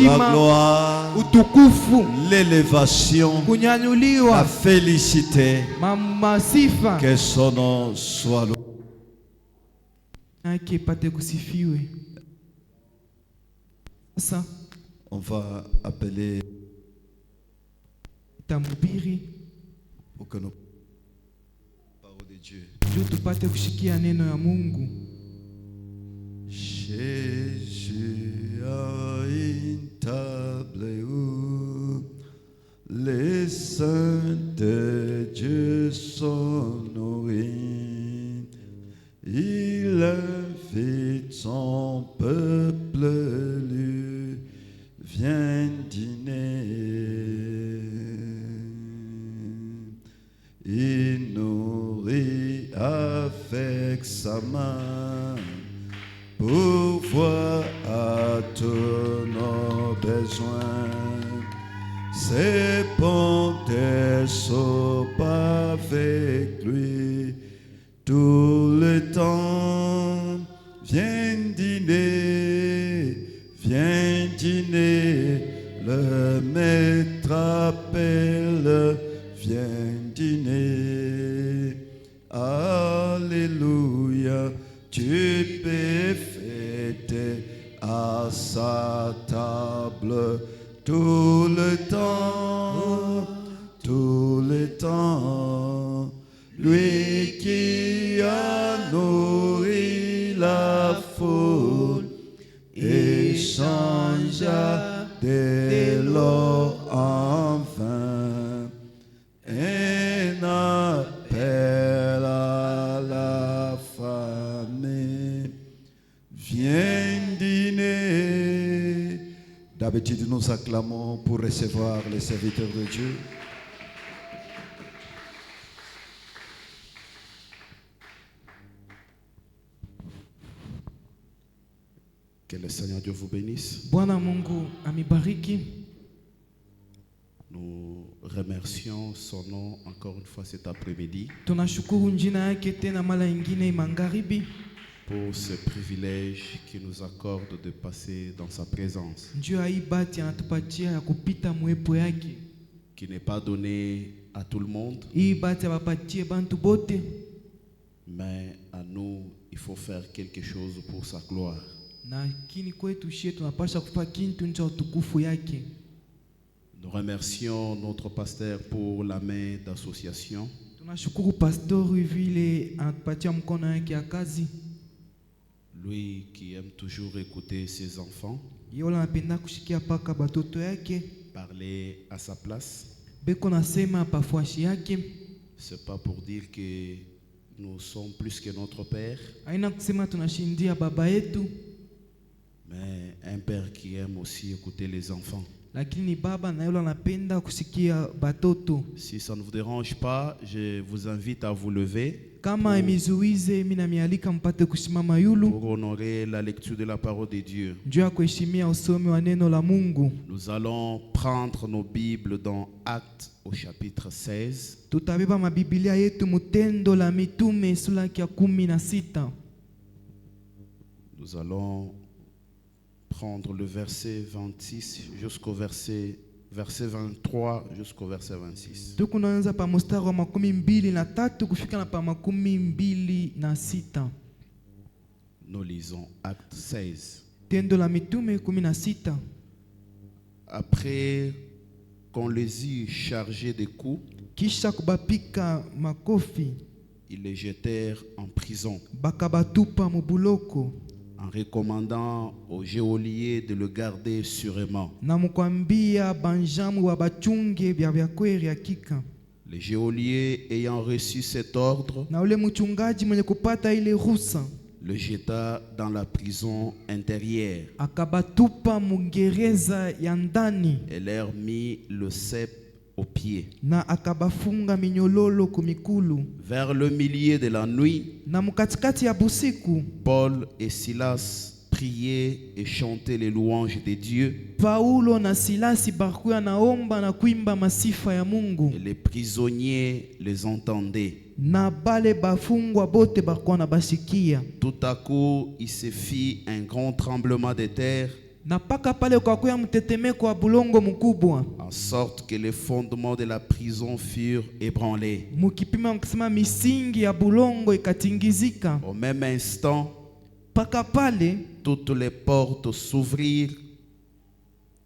la gloire, l'élévation, la félicité, que son nom soit loué. On va appeler pour que nous parole de Dieu. Jésus a une table où les saints de Dieu sont nourris. Il invite son peuple, lui vient dîner. Il nourrit avec sa main, pourvoir à tous nos besoins. C'est bon d'être avec lui tout le temps. Viens dîner, le maître appelle, viens dîner. Alléluia, tu peux fêter à sa table tout le temps, tout le temps. Lui qui a nourri la foule et changea de l'or en vin, un appel à la famille. Viens dîner. D'habitude, nous acclamons pour recevoir les serviteurs de Dieu. Que le Seigneur Dieu vous bénisse. Nous remercions son nom encore une fois cet après-midi pour ce privilège qu'il nous accorde de passer dans sa présence, qui n'est pas donné à tout le monde, mais à nous, il faut faire quelque chose pour sa gloire. Nous remercions notre pasteur pour la main d'association. Lui qui aime toujours écouter ses enfants parler à sa place. C'est pas pour dire que nous sommes plus que notre père, mais un père qui aime aussi écouter les enfants. Si ça ne vous dérange pas, je vous invite à vous lever pour honorer la lecture de la parole de Dieu. Nous allons prendre nos Bibles dans Actes au chapitre 16. Nous allons prendre le verset 26 jusqu'au verset 23 jusqu'au verset 26. Nous lisons Acte 16. Après qu'on les eut chargés de coups, ils les jetèrent en prison, en recommandant au geôlier de le garder sûrement. Le geôlier ayant reçu cet ordre, le jeta dans la prison intérieure et leur mit le cep aux pieds. Vers le milieu de la nuit, Paul et Silas priaient et chantaient les louanges de Dieu. Et les prisonniers les entendaient. Tout à coup, il se fit un grand tremblement de terre Na paka pale ukakuya mtetemeko wa bulongo mkubwa. En sorte que les fondements de la prison furent ébranlés. Mukipima mkisema misingi ya bulongo ikatingizika. Au même instant, Paka pale toutes les portes s'ouvrirent.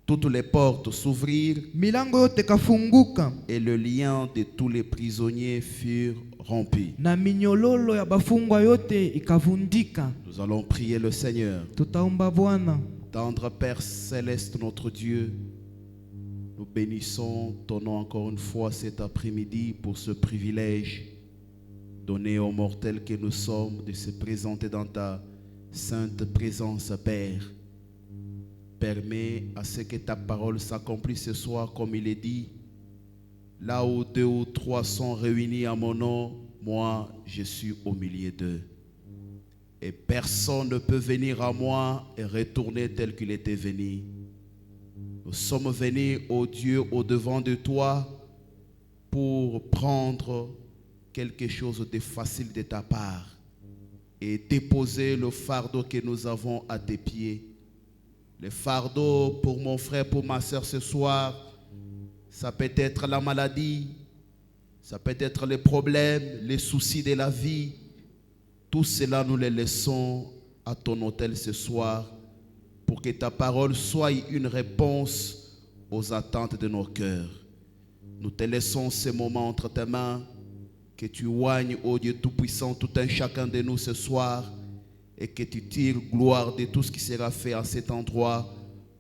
Toutes les portes s'ouvrirent milango yote kafunguka. et le lien de tous les prisonniers furent rompus. Na minyololo ya bafungwa yote ikavundika. Nous allons prier le Seigneur. Tutaomba Bwana. Tendre Père Céleste, notre Dieu, nous bénissons ton nom encore une fois cet après-midi pour ce privilège donné aux mortels que nous sommes de se présenter dans ta sainte présence, Père. Permets à ce que ta parole s'accomplisse ce soir comme il est dit. Là où 2 ou 3 sont réunis à mon nom, moi je suis au milieu d'eux. Et personne ne peut venir à moi et retourner tel qu'il était venu. Nous sommes venus, ô Dieu, au-devant de toi pour prendre quelque chose de facile de ta part et déposer le fardeau que nous avons à tes pieds. Le fardeau pour mon frère, pour ma soeur ce soir, ça peut être la maladie, ça peut être les problèmes, les soucis de la vie. Tout cela, nous les laissons à ton autel ce soir pour que ta parole soit une réponse aux attentes de nos cœurs. Nous te laissons ce moment entre tes mains, que tu oignes, ô Dieu Tout-Puissant, tout un chacun de nous ce soir et que tu tires gloire de tout ce qui sera fait à cet endroit.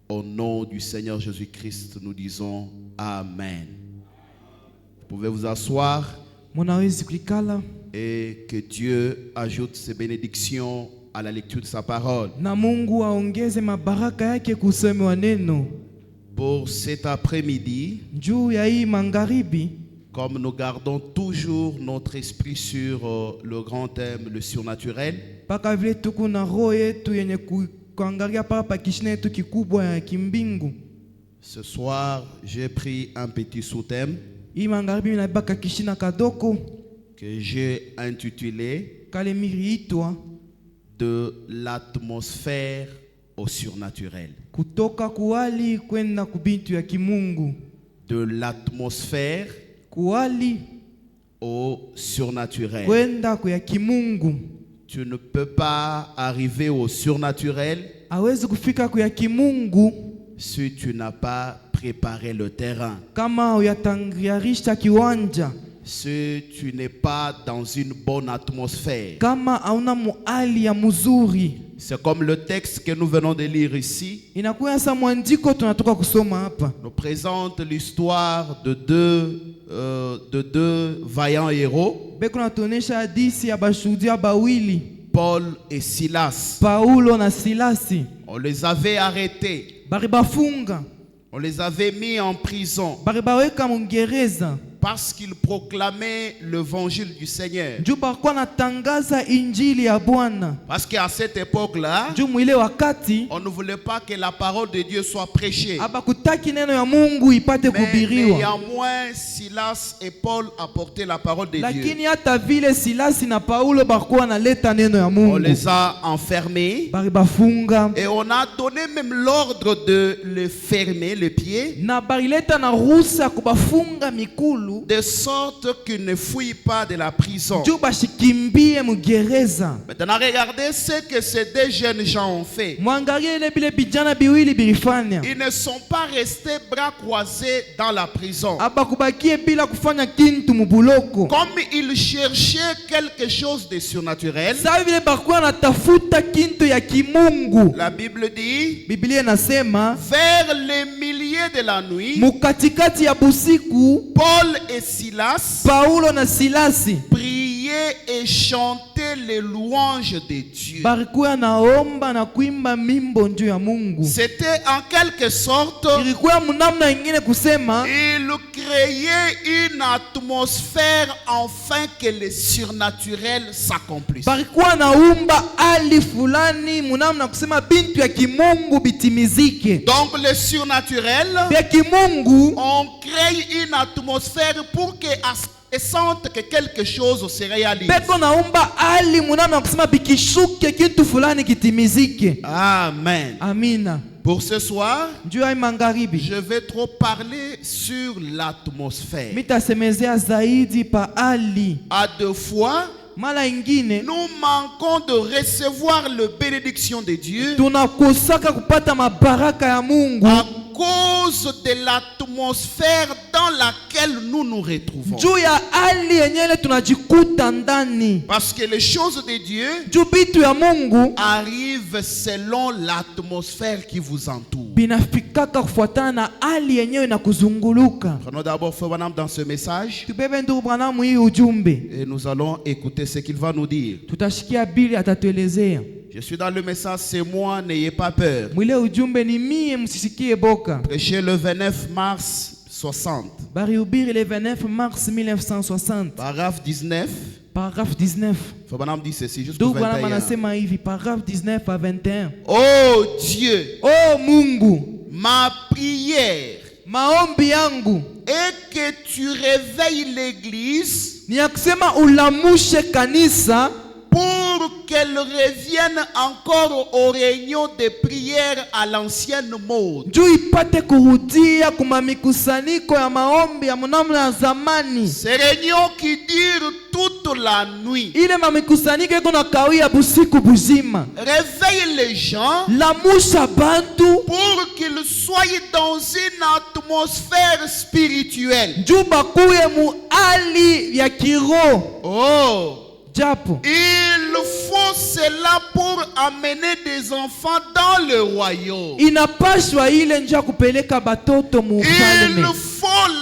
Au nom du Seigneur Jésus-Christ, nous disons Amen. Vous pouvez vous asseoir. Munaweza kuikala. Et que Dieu ajoute ses bénédictions à la lecture de sa parole. Na Mungu aongeze mabaraka yake kusomewa neno. Pour cet après-midi, Juu ya hii magharibi, comme nous gardons toujours notre esprit sur le grand thème, le surnaturel, paka vile tuko na roho yetu yenye kuangalia papa kishina yetu kikubwa ya kimbingu. ce soir, j'ai pris un petit sous-thème Hii magharibi inabaka kishina kadoko que j'ai intitulé kalemiri itwa de l'atmosphère au surnaturel. kutoka kuwali kwenda kubintu ya kimungu. De l'atmosphère Kuwali au surnaturel. kwenda kwa kimungu. Tu ne peux pas arriver au surnaturel Hawezi kufika kwa kimungu si tu n'as pas préparé le terrain. kama uyatangarisha kiwanja, Si tu n'es pas dans une bonne atmosphère. kama hauna muali ya mzuri. C'est comme le texte que nous venons de lire ici. Inakuwa sa mwandiko tunatoka kusoma hapa. Nous présente l'histoire de deux vaillants héros, Beko natuonesha hadithi ya bashuhudia bawili, Paul et Silas. Paulo na Silasi. On les avait arrêtés. Bari bafunga, On les avait mis en prison bari baweka mungereza. parce qu'ils proclamaient l'évangile du Seigneur. Juu bakuwa natangaza injili ya Bwana. Parce qu'à cette époque-là, Juu mwile wakati on ne voulait pas que la parole de Dieu soit prêchée. abakutaki neno ya Mungu ipate Mais kubiriwa. néanmoins, Silas et Paul apportaient la parole de Dieu. Lakini hata vile Silasi na Paulo bakuwa naleta neno ya On Mungu. les a enfermés Bari bafunga. et on a donné même l'ordre de les fermer les pieds, Na barileta na ruhusa kubafunga mikulu. de sorte qu'ils ne fuient pas de la prison. Juu bashikimbie mugereza. Maintenant, regardez ce que ces deux jeunes gens ont fait. Mwangalie ile bile bijana biwili bilifanya. Ils ne sont pas restés bras croisés dans la prison. Abakubakie bila kufanya kintu mubuloko. Comme ils cherchaient quelque chose de surnaturel, Sasa vile bakuwa natafuta kintu ya kimungu. la Bible dit, Biblia inasema vers les milliers de la nuit, mukatikati ya busiku Paul et Silas Paulo na Silasi priaient et chantaient les louanges de Dieu. barikuwa naomba na kuimba mimbo njuu ya Mungu. C'était en quelque sorte, Ilikuwa munamna ingine kusema ils créaient une atmosphère afin que le surnaturel s'accomplisse. barikuwa naumba ali fulani munamna kusema bintu ya kimungu bitimizike. Donc le surnaturel, Vya kimungu on crée une atmosphère pour que sente que quelque chose se réalise. beko naumba ali munamna kusema bikishuke kintu fulani kitimizike. Amen. Amina. Pour ce soir, juu ya magharibi je vais trop parler sur l'atmosphère. mitasemezea zaidi pa hali. À deux fois, Mara ingine nous manquons de recevoir la bénédiction de Dieu tunakosaka kupata mabaraka ya Mungu à cause de l'atmosphère dans laquelle nous nous retrouvons. juu ya hali yenyewe tunajikuta ndani. Parce que les choses de Dieu Juu bitu ya Mungu arrivent selon l'atmosphère qui vous entoure. binafikaka kufuatana na hali yenyewe na kuzunguluka. Prenons d'abord Frère Branham dans ce message Tubebe ndugu Branham hii ujumbe, et nous allons écouter ce qu'il va nous dire. tutashikia Bili atatuelezea. Je suis dans le message, c'est moi, n'ayez pas peur. Mwile ujumbe ni mie, msisikie boka. Prêché le 29 mars 60. Barihubiri le 29 mars 1960, Paragraphe 19. paragraphe 19. Frère Branham dit ceci jusqu'au Ndugu Branham 21. anasema hivi, paragraphe 19 à 21. Oh Dieu, Oh Mungu, ma prière maombi yangu est que tu réveilles l'église ni ya kusema ulamushe kanisa pour qu'elle revienne encore aux réunions de prière à l'ancienne mode. juu ipate kurudia kuma mikusanyiko ya maombi ya mnamna ya zamani. Ces réunions qui durent toute la nuit. Ile mamikusanyiko iko na kawia busiku buzima. Réveille les gens Lamusha bantu pour qu'ils soient dans une atmosphère spirituelle. juu bakuye mu hali ya kiroho. Oh, Japo il faut cela pour amener des enfants dans le royaume. inapashwa ile njia kupeleka batoto mu Il ufalme. faut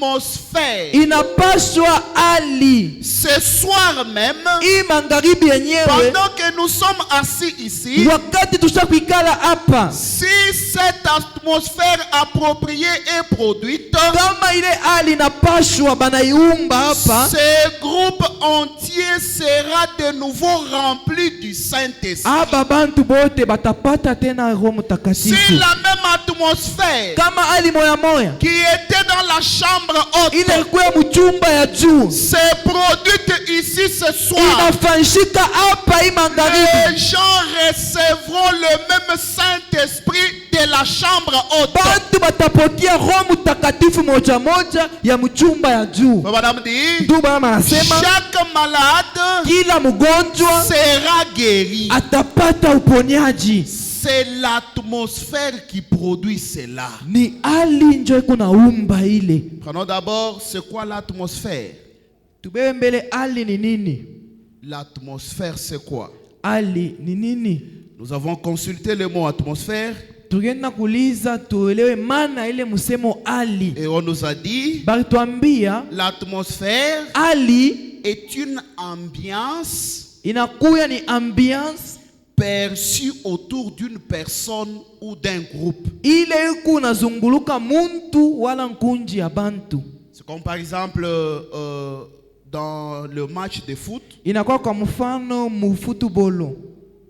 l'atmosphère. Inapashwa hali. Ce soir même, Hii magharibi yenyewe pendant que nous sommes assis ici, wakati tushakikala hapa, si cette atmosphère appropriée est produite, kama ile hali inapashwa banaiumba hapa, ce groupe entier sera de nouveau rempli du Saint-Esprit. aba bantu bote batapata tena Roho Si Mtakatifu. la même atmosphère Kama hali moya moya qui était dans la chambre haute ile ilikuwa mchumba ya juu s'est produite ici ce soir, inafanyika hapa hii magharibi, les gens recevront le même Saint-Esprit de la chambre haute. bantu batapokea Roho Mtakatifu moja moja ya mchumba ya juu. Madame dit, Ndugu Branham anasema chaque malade kila mgonjwa sera guéri. atapata uponyaji. C'est l'atmosphère qui produit cela. Ni hali njo iko naumba ile. Prenons d'abord, c'est quoi l'atmosphère? Tubebe mbele, hali ni nini? L'atmosphère, c'est quoi? Hali ni nini? Nous avons consulté le mot atmosphère Tugenda kuuliza tuelewe maana ile msemo hali. et on nous a dit Balituambia l'atmosphère hali est une ambiance inakuya ni ambiance perçue autour d'une personne ou d'un groupe. ile iko unazunguluka muntu wala nkunji ya bantu. C'est comme par exemple dans le match de foot, Inakuwa kwa mfano mu football.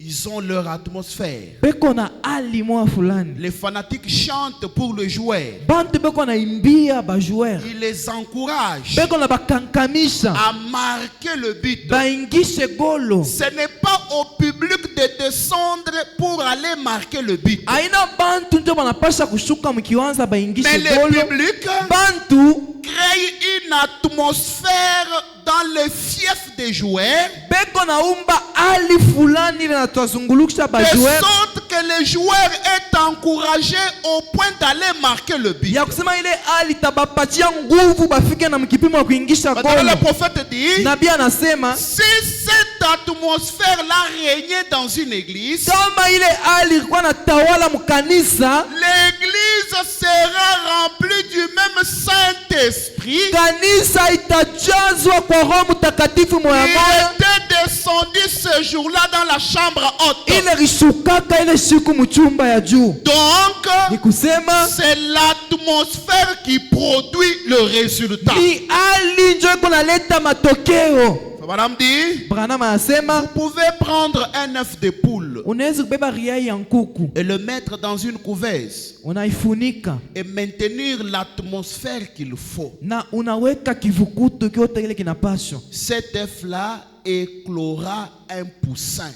ils ont leur atmosphère. Beko na hali moja fulani. Les fanatiques chantent pour le joueur. Bantu beko na imbia ba joueur. Ils les encouragent Beko na bakankamisha. à marquer le but. Baingishe golo. Ce n'est pas au public de descendre pour aller marquer le but. Aina bantu ndio banapasha kushuka mkianza baingishe Mais le golo. public Bantu crée une atmosphère dans le fief des joueurs, beko naumba hali fulani ile natuzunguluksha ba de joueur. sorte que les joueurs est encouragés au point d'aller marquer le but. Ya kusema ile hali tabapatia nguvu bafike na mkipimo wa kuingisha Maintenant, golo. le prophète dit, Nabii anasema si cette atmosphère-là régnait dans une église, kama ile hali ilikuwa natawala mkanisa, l'église sera remplie du même Saint-Esprit. kanisa itajazwa kwa Roho Mtakatifu moya Il moya. était descendu ce jour-là dans la chambre haute. Ile rishukaka ile siku mchumba ya juu. Donc, Ni kusema c'est l'atmosphère qui produit le résultat. ni hali njo iko naleta matokeo. Madame dit, Branham anasema vous pouvez prendre un œuf de poule unaweza kubeba riai ya nkuku et le mettre dans une couveuse unaifunika et maintenir l'atmosphère qu'il faut. na unaweka kivukutu kyote kile kinapashwa. Cet œuf-là éclora un poussin.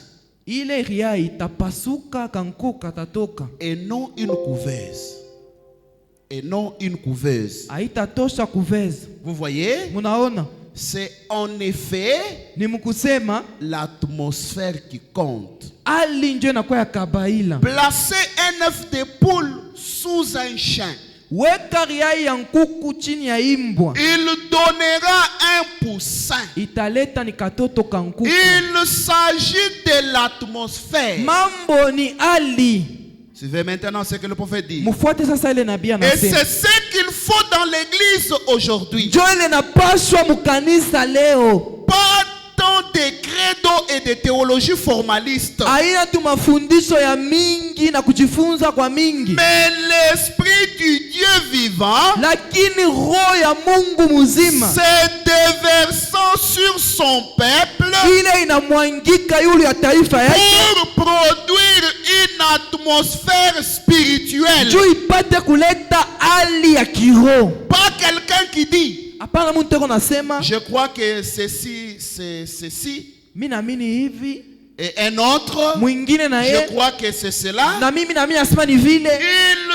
ile ria itapasuka, kanko katatoka. Et non une couveuse. Et non une couveuse. Haitatosha kuveza. Vous voyez? Munaona? C'est en effet Ni mkusema l'atmosphère qui compte. ali njo inakuwa ya kabaila. Placez un œuf de poule sous un chien. Weka ria ya nkuku chini ya imbwa. Il donnera un poussin. Italeta ni katoto kankuku. Il s'agit de l'atmosphère. Mambo ni ali. Suivez maintenant ce que le prophète dit. Mufuate sasa ile nabii Et anasema. c'est ce qu'il faut dans l'église aujourd'hui. Njo ile napashwa mukanisa leo. Pas tant de credo et de théologie formaliste. Haina tu mafundisho ya mingi na kujifunza kwa mingi. Mais l'esprit du Dieu vivant Lakini roho ya Mungu mzima se déversant sur son peuple ile inamwangika yule ya taifa yake pour produire une atmosphère spirituelle. juu ipate kuleta hali ya kiroho. Pas quelqu'un qui dit Hapana mtu eko nasema je crois que ceci c'est ceci mimi naamini hivi, et un autre mwingine na je yeye crois que c'est cela. na mimi naamini nasema ni vile.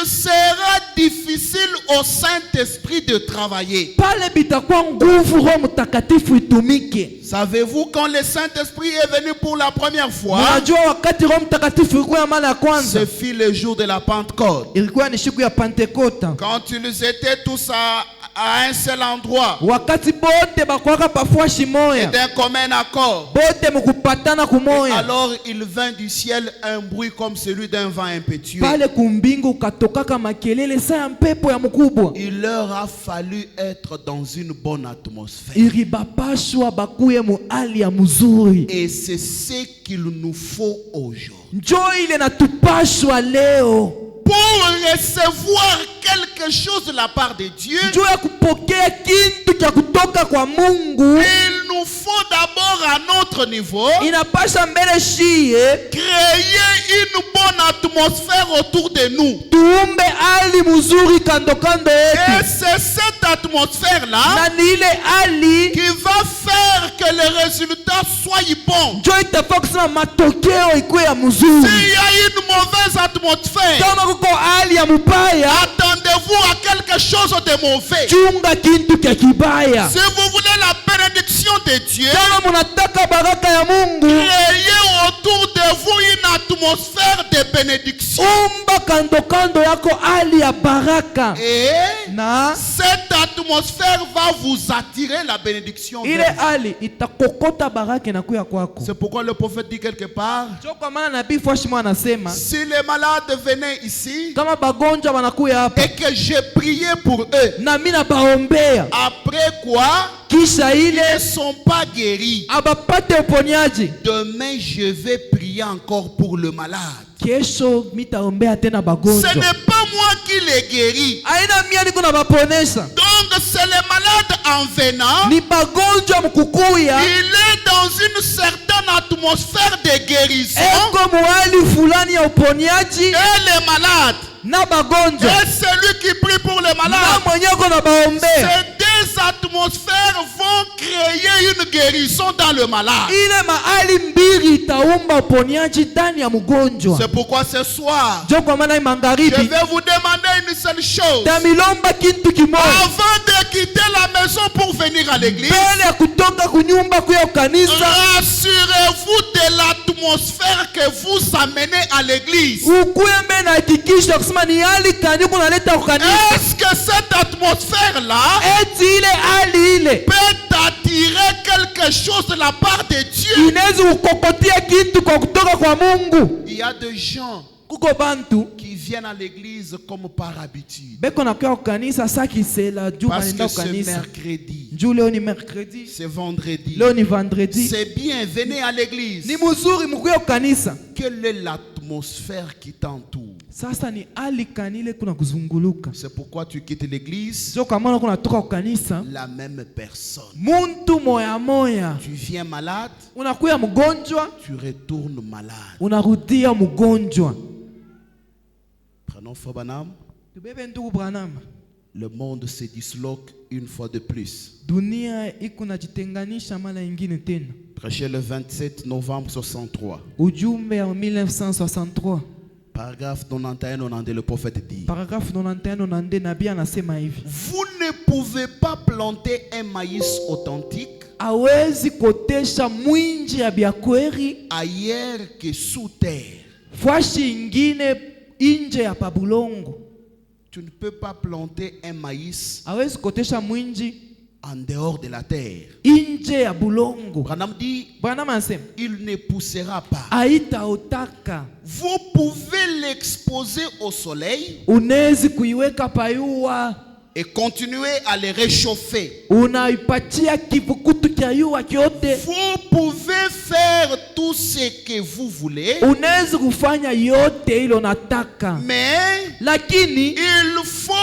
Il sera difficile au Saint-Esprit de travailler. Pale bitakuwa nguvu Roho Mtakatifu itumike. Savez-vous quand le Saint-Esprit est venu pour la première fois? Unajua wakati Roho Mtakatifu ilikuwa mara ya kwanza Ce fut le jour de la Pentecôte. ilikuwa ni siku ya Pentekota. Quand ils étaient tous à un seul endroit Wakati bote bakwaka pafuashi et moya, d'un commun accord. bote mukupatana kumoya. Alors il vint du ciel un bruit comme celui d'un vent impétueux. Pale kumbingu katokaka makelele sa ya mpepo ya mkubwa. Il leur a fallu être dans une bonne atmosphère. Iribapashwa bakuye mu hali ya mzuri. Et c'est ce qu'il nous faut aujourd'hui. Njo ile natupashwa leo. Pour recevoir quelque chose de la part de Dieu, Njo ya kupokea kintu kya kutoka kwa Mungu. il nous faut d'abord à notre niveau Inapasha mbele shie créer une bonne atmosphère autour de nous. tuumbe hali mzuri kando kando Et yetu. c'est cette atmosphère-là Na ni ile hali qui va faire que les résultats soient bons. njo itafaa kusema matokeo ikuwe ya mzuri. S'il y a une mauvaise atmosphère, Kama kuko hali ya mubaya, attendez-vous à quelque chose de mauvais. chunga kintu kya kibaya. Si vous voulez la bénédiction de Dieu, Kama munataka baraka ya Mungu, créez autour de vous une atmosphère de bénédiction. umba kando kando yako hali ya baraka. Et Na cette atmosphère va vous attirer la bénédiction. ile vers vous. hali itakokota baraka na kuya kwako. C'est pourquoi le prophète dit quelque part, Njo kwa maana nabii Fwashimo anasema si les malades venaient ici kama bagonjwa wanakuya hapa et que j'ai prié pour eux, na mimi nabaombea, après quoi kisha ils ile ne sont pas guéris, abapate uponyaji, demain je vais prier encore pour le malade. kesho mitaombea tena Ce bagonjwa. n'est pas moi qui les guéris. Aina mia niko na baponesha, Donc c'est le malade en venant, ni bagonjwa mkukuya il est dans une certaine atmosphère de guérison. eko muhali fulani ya uponyaji Et les malades, na bagonjwa et celui qui prie pour les na malades, mwenyeko na baombea. ces deux atmosphères vont créer une guérison dans le malade. Ile mahali mbili itaumba uponyaji ndani ya mgonjwa. C'est pourquoi ce soir, Njo kwa maana hii je magharibi vais vous demander une seule chose. tamilomba kintu kimoja Avant de quitter la maison pour venir à l'église, mbele ya kutoka kunyumba kuya kanisa. rassurez-vous de l'atmosphère que vous amenez à l'église. Ukuye mbele na hakikisha kusema ni hali kani kunaleta kukanisa. Est-ce que cette atmosphère-là Eti ile hali ile peut attirer quelque chose de la part de Dieu? inaweza kukokotia kitu kwa kutoka kwa Mungu. Il y a des gens Kuko bantu qui viennent à l'église comme par habitude. beko na kwa kanisa saki sela juu Parce kanenda que ce kanisa. mercredi, Juu leo ni mercredi, c'est vendredi. leo ni vendredi. C'est bien, venez à l'église. Ni mzuri mkuye kanisa. Quelle est l'atmosphère qui t'entoure? Sasa ni hali kanile kuna kuzunguluka. C'est pourquoi tu quittes l'église, Sio kama kuna toka kanisa, la même personne. muntu moya moya Tu viens malade, unakuya mgonjwa, tu retournes malade. unarudia mgonjwa. Prenons Fobanam. Tubebe ndugu Branham, Le monde se disloque une fois de plus. dunia iko najitenganisha mara nyingine tena. Prêché le 27 novembre 63. ujumbe ya 1963 Paragraphe 91-92, le prophète dit: paragraphe 91 nabii anasema hivi: vous ne pouvez pas planter un maïs authentique hawezi kotesha mwinji ya byakweri ailleurs que sous terre. fwashi ingine inje ya pabulongo. Tu ne peux pas planter un maïs hawezi kotesha mwinji en dehors de la terre. inje ya bulongo. Branham dit: Bwana anasema il ne poussera pas. haitaotaka. Vous pouvez l'exposer au soleil Unezi kuiweka payua, et continuer à le réchauffer. unaipatia kivukutu kya yua kyote. Vous pouvez faire tout ce que vous voulez, Unezi kufanya yote ilo nataka, mais lakini il faut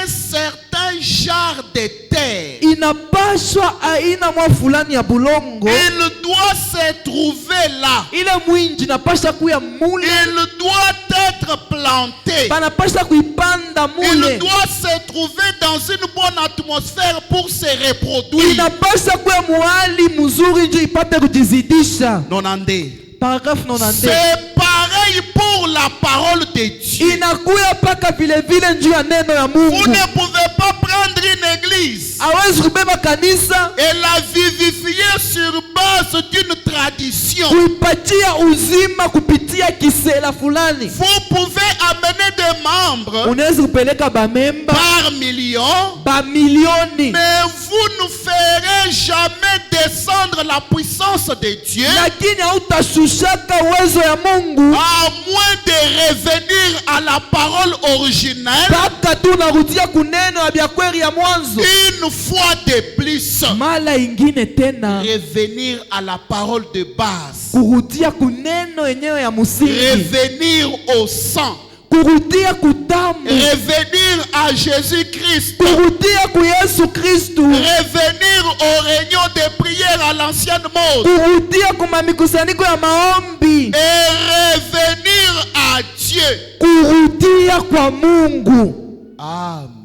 un certain genre de terre. inapashwa aina mwa fulani ya bulongo. Il doit se trouver là. Ile mwinji napasha kuya mule, Il doit être planté. banapasha kuipanda Il mule, doit se trouver dans une bonne atmosphère pour se reproduire. inapasha kuya muhali mzuri njo ipate kujizidisha. 92. Paragraphe 92 C'est pareil pour la parole de Dieu. inakuya paka vile vile njuu ya neno ya Vous Mungu. ne pouvez pas prendre une église Hawezi kubeba kanisa et la vivifier sur base d'une tradition. kuipatia uzima kupitia kisela fulani. Vous pouvez amener des membres Unaweza kupeleka bamemba par million, bamilioni, mais vous ne ferez jamais descendre la puissance de Dieu, lakini hautashushaka uwezo ya Mungu à moins de revenir à la parole originelle mpaka tu unarudia kuneno ya byakweri ya mwanzo. une fois de plus. Mala ingine tena Revenir à la parole de base. kurudia kuneno yenyewe ya musingi, Revenir au sang. kurudia kutamu, Revenir à Jésus-Christ. kurudia ku Yesu Kristu, Revenir aux réunions de prière à l'ancienne mode. kurudia kuma mikusanyiko ya maombi, Et revenir à Dieu. kurudia kwa Mungu. Amen.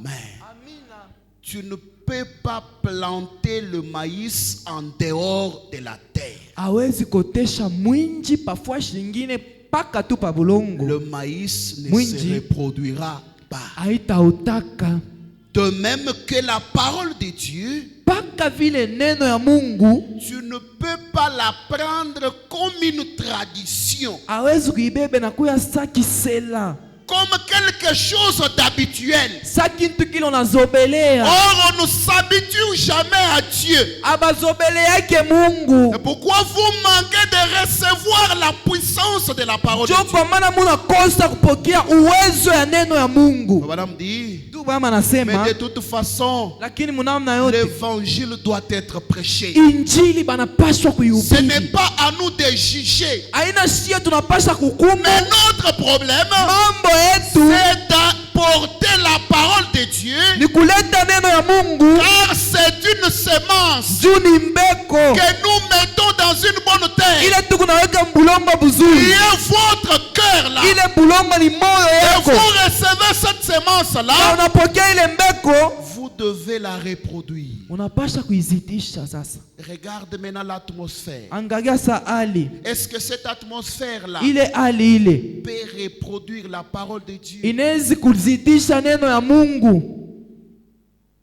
Tu ne peux pas planter le maïs en dehors de la terre. Hawezi kotesha mwinji pafua shingine paka tu pa bulongo, Le maïs ne Mwinji. se reproduira pas. haitaotaka. De même que la parole de Dieu, Paka vile neno ya Mungu tu ne peux pas la prendre comme une tradition, hawezi kuibebe na kuya sa kisela, comme quelque chose d'habituel. sa kintu kilo nazobelea. Or, on ne s'habitue jamais à Dieu. Abazobeleake Mungu. Et pourquoi vous manquez de recevoir la puissance de la parole de Jo Dieu? kwa maana munakosa kupokea uwezo ya neno ya Mungu. Madame dit, Tu bama mais nasema, de toute façon, lakini munamna yote l'évangile doit être prêché. injili banapaswa Ce n'est kuihubiri. pas à nous de juger. Aina shie tunapaswa kukumu Mais notre problème, mambo yetu c'est d'apporter la parole de Dieu, ni kuleta neno ya Mungu car c'est une semence juu ni mbeko que nous mettons dans une bonne terre. ile tu kunaweka mbulongo buzuri. Il est votre cœur là. Ile bulongo ni moyo Et yako, vous recevez cette semence na là, unapokea ile mbeko, vous devez la reproduire. unapasha kuizidisha. Sasa Regarde maintenant l'atmosphère. angalia sa hali Est-ce que cette atmosphère là ile, hali ile peut reproduire la parole de Dieu? inawezi kuzidisha neno ya Mungu?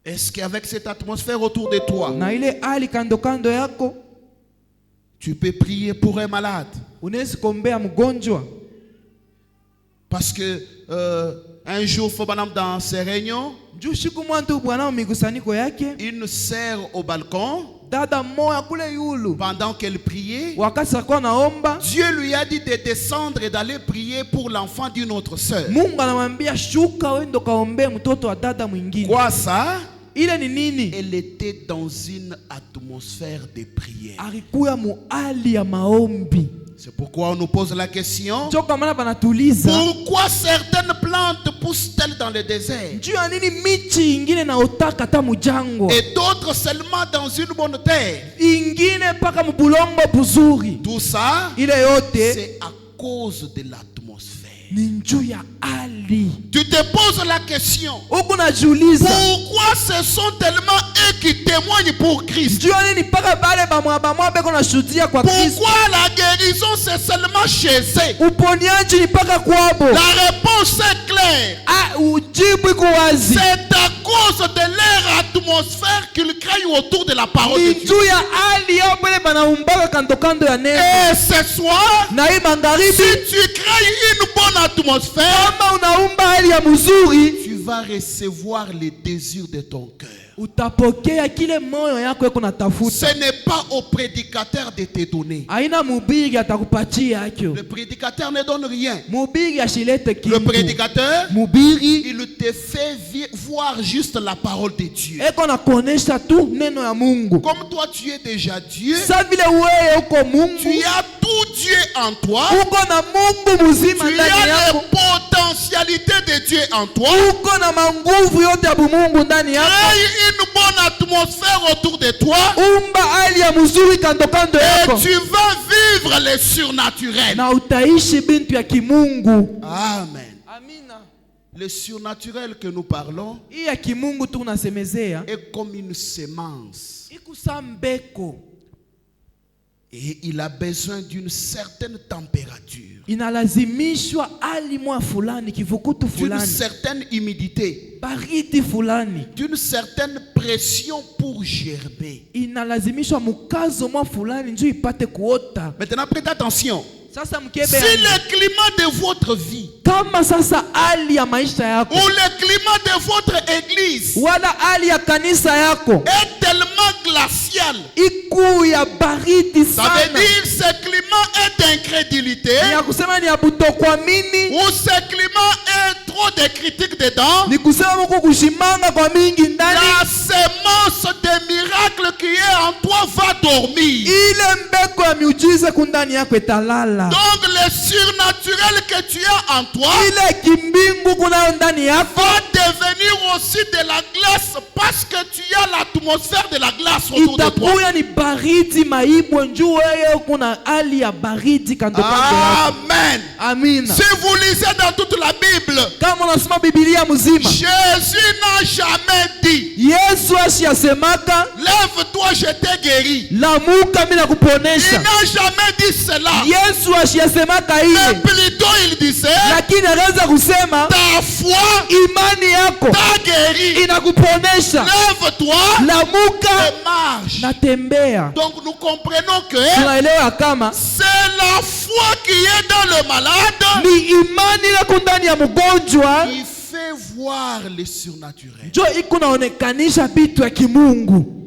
Est-ce qu'avec cette atmosphère autour de toi, Na ile hali kando kando yako tu peux prier pour un malade? unawezi kuombea mgonjwa? Parce que un jour, faut madame dans ces réunions, Juu siku mwantu bwana mikusanyiko yake, une sœur au balcon, dada moya kule yulu, pendant qu'elle priait, wakati alikuwa naomba, Dieu lui a dit de descendre et d'aller prier pour l'enfant d'une autre sœur. Mungu anamwambia shuka wendo kaombea mtoto wa dada mwingine. Quoi ça? Ile ni nini? Elle était dans une atmosphère de prière. Alikuya muali ya maombi. C'est pourquoi on nous pose la question: Njo kwa maana banatuliza, pourquoi certaines plantes poussent-elles dans le désert juu ya nini michi ingine na otaka ta mujango, et d'autres seulement dans une bonne terre? ingine paka mbulongo buzuri? Tout ça, Ile yote c'est à cause de l'atmosphère. ni njuu ya hali. Tu te poses la question. Huku najiuliza, Pourquoi ce sont tellement eux qui témoignent pour Christ? njuu yani ni paka bale bamwa beko nashuhudia kwa Kristo. Pourquoi la guérison c'est seulement chez eux? Uponyaji ni paka kwabo. La réponse est claire. Ujibu iko wazi. C'est à cause de leur atmosphère qu'ils créent autour de la parole de Ni Dieu. njuu ya hali yao pale banaumbaka kando kando ya neno. Et ce soir, Na hii magharibi, si tu crées une bonne atmosphère, kama unaumba hali ya mzuri, tu vas recevoir les désirs de ton cœur. utapokea kile moyo yako yako natafuta. Ce n'est pas au prédicateur de te donner. Haina mubiri atakupatia hicho. Le prédicateur ne donne rien. Mubiri ashilete Le kitu. prédicateur, Mubiri il te fait voir juste la parole de Dieu. eko na kuonesha tu neno ya Mungu. Comme toi tu es déjà Dieu, Sa vile wewe uko tu Mungu, as tout Dieu en toi, uko na Mungu mzima tu ndani as les yako, potentialités de Dieu en toi. uko na manguvu yote ya Mungu ndani yako. Crée une bonne atmosphère autour de toi Umba hali ya mzuri kando kando et yako, tu vas vivre le surnaturel. na utaishi bintu ya kimungu. Amen. Amina. Le surnaturel que nous parlons Hii ya kimungu tu unasemezea est comme une semence ikusa mbeko, et il a besoin d'une certaine température, inalazimishwa hali mwa fulani, kivukutu d'une fulani, certaine humidité, baridi fulani, d'une certaine pression pour germer. inalazimishwa mukazo mwa fulani njoo ipate kuota. Maintenant, prêtez attention. Sasa Si mkebe, le climat de votre vie kama sasa hali ya maisha yako ou le climat de votre église wala hali ya kanisa yako est tellement glacial, iku ya baridi ça sana, veut dire ce climat est d'incrédulité, ni ya kusema ni ya butokuamini, ou ce climat est trop de critiques dedans, ni kusema muko kushimanga kwa mingi ndani, la semence de miracle qui est en toi va dormir. ile mbeko ya miujiza kundani yako italala. Donc le surnaturel que tu as en toi Ile kimbingu kunayo ndani yako va devenir aussi de la glace parce que tu as l'atmosphère de la glace autour de toi. itakuya ni baridi maibwe njuu wewe kuna hali ya baridi kando kando yako. Amen. Amina. Si vous lisez dans toute la Bible, Kama unasoma Biblia mzima, Jésus n'a jamais dit Yesu asiyasemaka lève-toi, je t'ai guéri. lamuka mimi Il nakuponesha. n'a jamais dit cela. Yesu asiyasemaka Mais ile, plutôt il disait lakini anaweza kusema ta foi imani yako t'a guéri. inakuponesha, Lève-toi lamuka et marche. natembea. Donc nous comprenons que Tunaelewa kama c'est la foi qui est dans le malade ni imani ile ndani ya mgonjwa qui fait voir le surnaturel. njo iko naonekanisha vitu ya kimungu.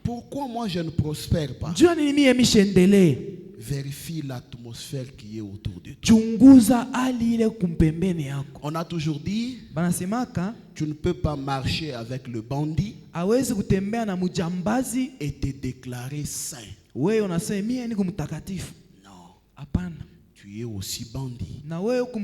Pourquoi moi je ne prospère pas? Njoo nini mimi mishendelee? Vérifie l'atmosphère qui est autour de toi. Chunguza hali ile kumpembeni yako. On a toujours dit, Banasemaka tu ne peux pas marcher avec le bandit hawezi kutembea na mujambazi et te déclarer saint. wewe unasema mimi niko mtakatifu. Non, Hapana. tu es aussi bandit. Na wewe uko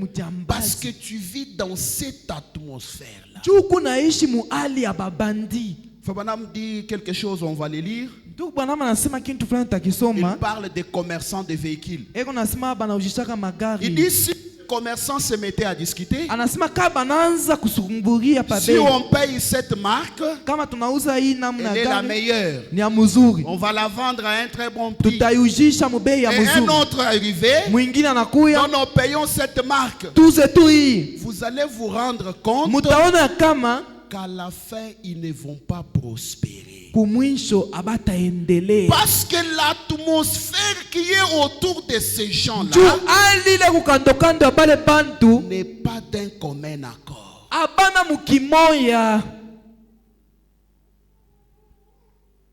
Parce que mjambazi. tu vis dans cette atmosphère-là. Juu kunaishi mu hali ya babandi. Fabanam dit quelque chose, on va le lire. Ndugu bwana anasema kitu fulani Il tutakisoma. parle des commerçants de véhicules. Eko nasema banaujishaka Il magari. dit si les commerçants se mettaient à discuter, Anasema kama banaanza kusumburia pa si bei. on paye cette marque, Kama tunauza hii namna elle est la gani meilleure. ni ya mzuri. On va la vendre à un très bon prix. Tutaiujisha mu bei ya Et un mzuri. autre arrivé, Mwingine anakuya non, nous payons cette marque. tuze tu hii. Vous allez vous rendre compte Mutaona kama qu'à la fin, ils ne vont pas prospérer. kumwisho abataendelea. Parce que l'atmosphère qui est autour de ces Juu gens-là hali ile kukando kando ya bale bantu n'est pas d'un commun accord. abana mukimoya.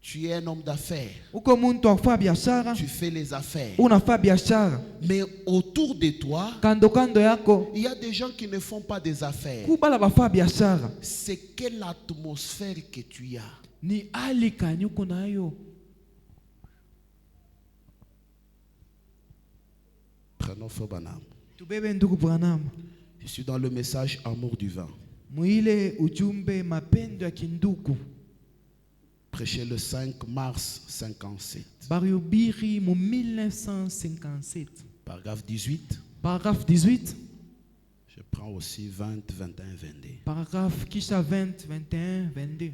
Tu es un homme d'affaires. Uko muntu afanya biashara, Tu fais les affaires. unafanya biashara. Mais autour de toi, Kando kando yako il y a des gens qui ne font pas des affaires. kubala bafanya biashara. C'est quelle atmosphère que tu as? Ni hali kani uko nayo? Prenons Fobanam. Tubebe ndugu Branham. Je suis dans le message Amour du vin. Mwile ujumbe mapendo ya kindugu. Prêché le 5 mars 57. Barihubiri mu 1957. Paragraphe 18. Paragraphe 18. Je prends aussi 20, 21, 22. Paragraphe kisha 20, 21, 22.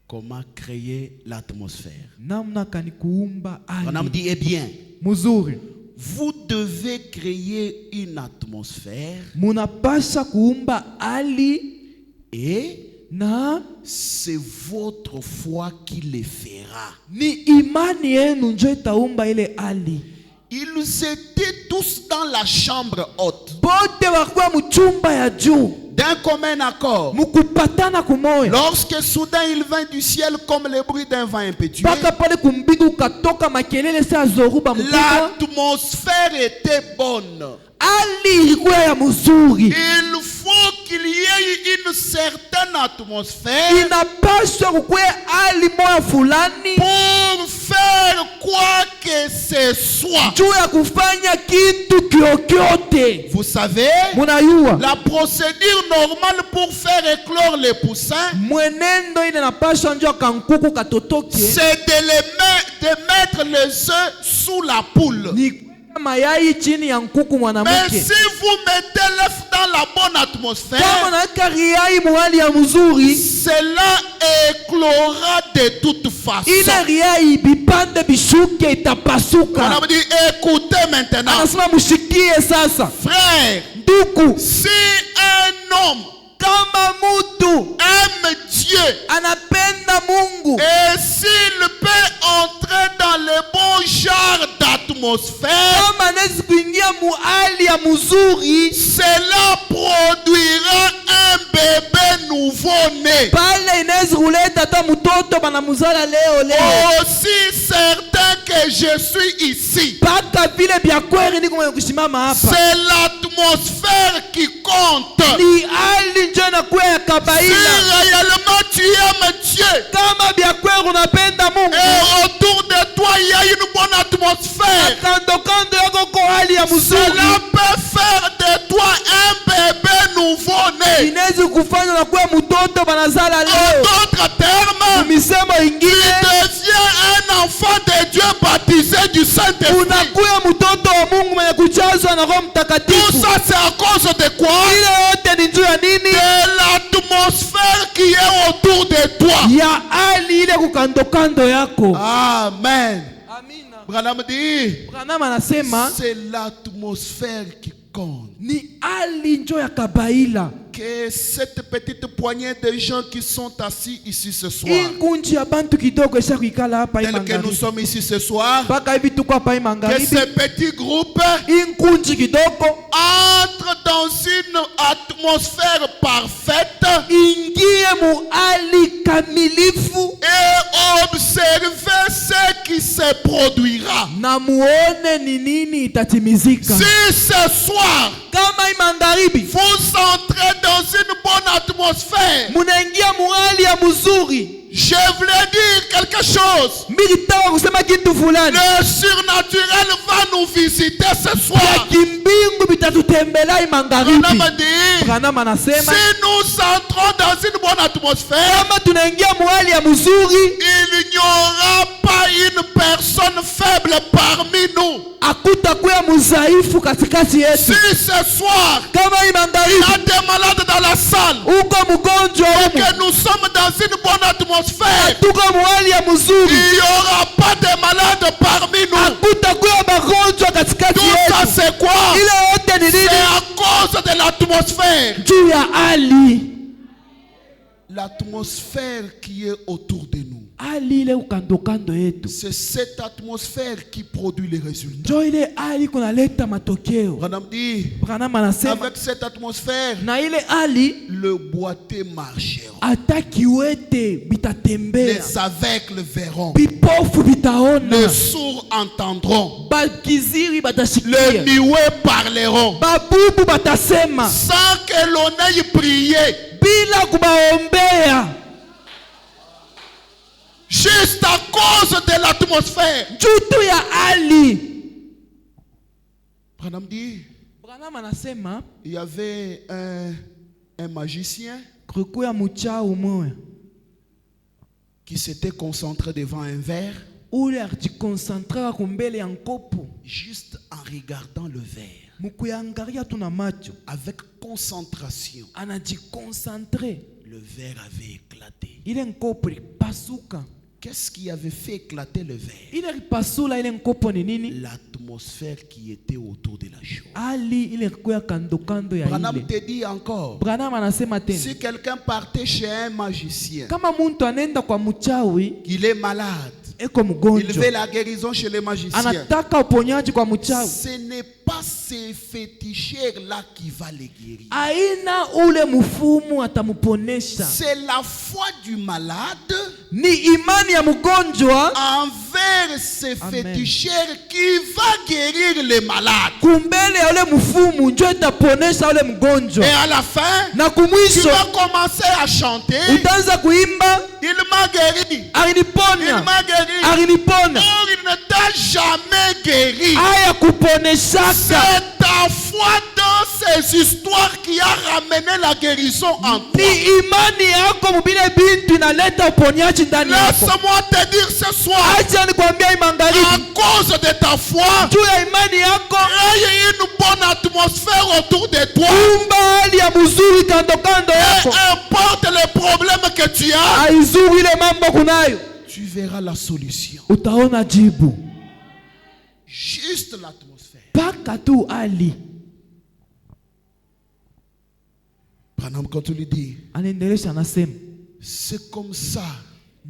Comment créer l'atmosphère? Namna kani kuumba On a ali dit, eh bien, mzuri. vous devez créer une atmosphère Munapasha kuumba ali et na c'est votre foi qui le fera. ni imani yenu njo itaumba ile ali. Ils étaient tous dans la chambre haute, Bote wakuwa mchumba ya juu d'un commun accord. mukupatana kumoya. Lorsque soudain il vint du ciel comme le bruit d'un vent impétueux, Paka pale kumbigu katoka makelele sa zoruba mkubwa. l'atmosphère était bonne. Ali ilikuwa ya mzuri. Il faut qu'il y ait une certaine atmosphère Inapaswa kukuwe ali moya fulani pour faire quoi que ce soit. juu ya kufanya kitu kyokyote. Vous savez, Munayua la procédure normale pour faire éclore les poussins, mwenendo ile napaswa njo kankuku katotoke c'est de mettre les œufs sous la poule. ni kuweka mayai chini ya nkuku Mais mwanamke. si vous mettez l'œuf dans la bonne Kama atmosphère, naweka riai muhali ya mzuri, cela éclora de toute façon. ile riai bipande bishuke On itapasuka. a dit, écoutez maintenant, Anasema mushikie sasa, frère, nduku, si un homme kama mutu aime Dieu anapenda Mungu et s'il peut entrer dans le bon genre d'atmosphère, kama anawezi kuingia muhali ya mzuri, cela produira un bébé nouveau-né. pale inawezi kuleta hata mtoto banamuzala leo leo. Aussi certain que je suis ici, Paka vile vya kweli niko mwenye kusimama hapa, c'est l'atmosphère qui compte. ni hali njo inakuwa ya Si kabaila. réellement tu aimes Dieu Kama vya kweli unapenda Mungu, et autour de toi il y a une bonne atmosphère, kando kando yako ko hali ya mzuri, cela peut faire de toi un bébé nouveau-né. inawezi kufanya unakuwa mtoto banazala En leo. d'autres termes, Misemo tu ingine deviens un enfant de Dieu baptisé du Saint-Esprit. unakuwa mtoto wa Mungu mwenye kuchazwa na Roho Tout Mtakatifu. ça c'est à cause de quoi? Ile yote ni juu ya nini? De l'atmosphère qui est autour de toi. Ya hali ile kukando kando yako. Amen. Amina. Branham dit, Branham anasema c'est l'atmosphère qui compte. ni hali njo ya kabaila. Que cette petite poignée de gens qui sont assis ici ce soir, Inkunji ya bantu kidogo esha kuikala hapa hii tels que nous magharibi. sommes ici ce soir, Paka hivi tuko hapa hii que magharibi. ces petits groupes Inkunji kidogo entrent dans une atmosphère parfaite ingie muhali kamilifu et observez ce qui se produira. na muone ni nini itatimizika. Si ce soir Kama hii magharibi vous entrez dans une bonne atmosphère, munaingia muhali ya mzuri, je voulais dire quelque chose. militaka kusema kitu fulani Le surnaturel va nous visiter ce ya soir. kimbingu vitatutembelea hii On magharibi. a dit, Branham anasema si nous entrons dans une bonne atmosphère, kama tunaingia muhali ya mzuri, il n'y aura pas une personne faible parmi nous. hakutakuwa mudhaifu katikati yetu. Si ce soir, Kama hii il y a magharibi des malades dans la salle uko mgonjwa et humu, que nous sommes dans une bonne atmosphère, tuko muhali ya il mzuri, n'y aura pas de malades parmi nous. hakutakuwa magonjwa katikati Tout ça yetu. c'est quoi? Ile yote ni C'est nini? à cause de l'atmosphère. Juu ya hali L'atmosphère qui est autour de nous. hali ile ukando kando yetu, C'est cette atmosphère qui produit les résultats. njo ile hali kunaleta matokeo. Branham dit, Branham anasema avec cette atmosphère, na ile hali le boiteux marcheront. hata kiwete bitatembea, Les aveugles verront. vipofu Les vitaona, sourds entendront. bakiziri Les batashikia, muets parleront. babubu batasema Sans que l'on aille prier. bila kubaombea, Juste à cause de l'atmosphère. juu tu ya hali. Branham dit, Branham anasema il y avait un magicien kulikuwa mchao moya qui s'était concentré devant un verre ule ajikonsantraka kumbele ya nkopo juste en regardant le verre, mukuyangalia tuna macho avec concentration, anajikonsantre, le verre avait éclaté. ile nkopo ilipasuka. Qu'est-ce qui avait fait éclater le verre? Ile ilipasula ile nkopo ni nini? L'atmosphère qui était autour de la chose. Ali ile kuya kando kando ya Branham ile. te dit encore, Branham anasema tena, si quelqu'un partait chez un magicien, kama muntu anenda kwa mchawi qu'il est malade, eko il mgonjwa, veut la guérison chez les magiciens, anataka uponyaji kwa mchawi, ce n'est pas ces féticheurs-là qui va les guérir. aina ule mfumu atamuponesha. C'est la foi du malade Ni imani ya mgonjwa envers ces Amen. féticheurs qui va guérir les malades. kumbele ya ule mfumu njo itaponesha ule mgonjwa. Et à la fin, Na tu kumwisho vas commencer à chanter. utaanza kuimba, Il m'a guéri. Il aliniponya, m'a guéri. aliniponya. Or, il ne t'a jamais guéri. Aya kuponeshaka. C'est ta foi dans ces histoires qui a ramené la guérison en toi. Ni imani yako mubile bintu inaleta uponyaji ndani yako. Laisse-moi te dire ce soir, Acha nikwambia à imangaribi, cause de ta foi, juu ya imani yako crée une bonne atmosphère autour de toi. umba hali ya mzuri kando kando Et yako. importe les problèmes que tu as, Aizuri ile mambo kunayo, tu verras la solution. utaona jibu. Juste l'atmosphère. Paka tu hali. Branham, quand tu lui dis, Anaendelesha anasema, c'est comme ça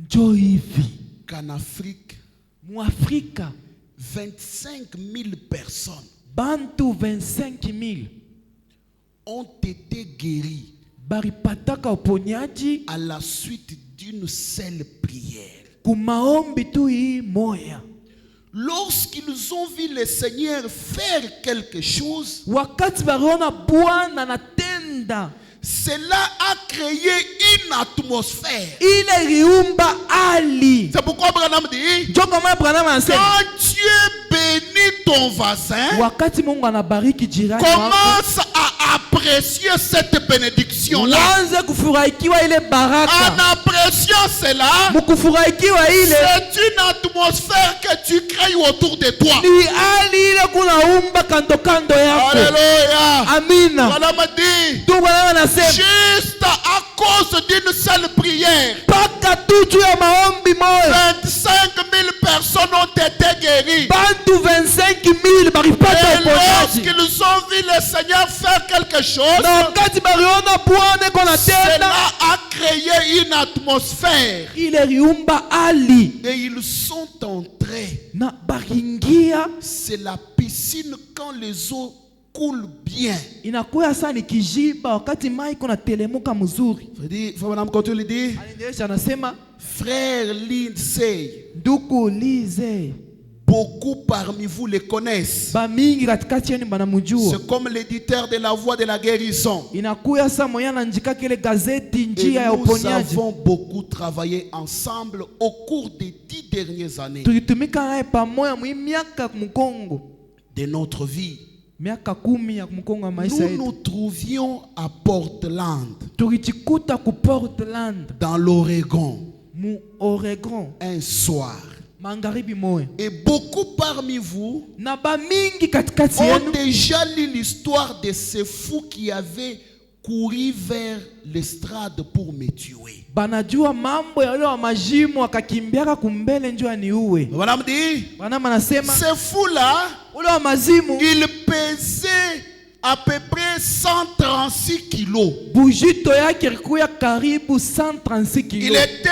njo hivi qu'en Afrique, Muafrika 25 000 personnes bantu 25,000 ont été guéries baripataka uponyaji à la suite d'une seule prière. kumaombi tu hii moya. Lorsqu'ils ont vu le Seigneur faire quelque chose, Wakati bariona Bwana natenda, cela a créé une atmosphère. ile riumba ali. C'est pourquoi Branham dit, Njo kama Branham anasema, quand Dieu bénit ton voisin, wakati Mungu anabariki jirani wako, commence à apprécier cette bénédiction-là. uanze kufurahikiwa ile En baraka. appréciant cela, Mukufurahikiwa ile c'est une atmosphère que tu crées autour de toi. ni ali ile kunaumba kando kando yako. Alléluia. Amina. Branham dit, Tu Bwana anasema, juste à cause d'une seule prière, paka tu juu ya maombi moya 25 000 personnes ont été guéries. bantu 25,000 baripata Et uponyaji. lorsqu'ils ont vu le Seigneur faire quelque chose, Na wakati bariona Bwana iko natenda, cela a créé une atmosphère. ile riumba ali Et ils sont entrés. na baringia, C'est la piscine quand les eaux coulent bien. inakuya saa ni kijiba wakati mai iko natelemuka mzuri. Aliendelesha anasema, Frère Lindsay, ndugu Lize, beaucoup parmi vous les connaissent. bamingi katikati yenu banamujua. C'est comme l'éditeur de la Voix de la Guérison. Inakuya saa moya nanjikaka ile gazeti Et njia ya nous uponyaji. avons beaucoup travaillé ensemble au cours des 10 dernières années Tulitumika naye pamoja mwi miaka mkongo, de notre vie. miaka 10 ya mkongo wa maisha Nous yetu. nous trouvions à Portland, Tulijikuta ku Portland dans l'Oregon, mu Oregon un soir. magharibi moya, Et beaucoup parmi vous na bamingi katikati ont yenu déjà lu l'histoire de ces fous qui avaient couru vers l'estrade pour me tuer. banajua mambo ya ule wa majimu akakimbiaka kumbele njoo aniue. Voilà, me dit, Bwana anasema ces fous-là, ule wa mazimu ils pesaient à peu près 136 kilos. bujito yake ilikuya karibu 136 Il kilo, était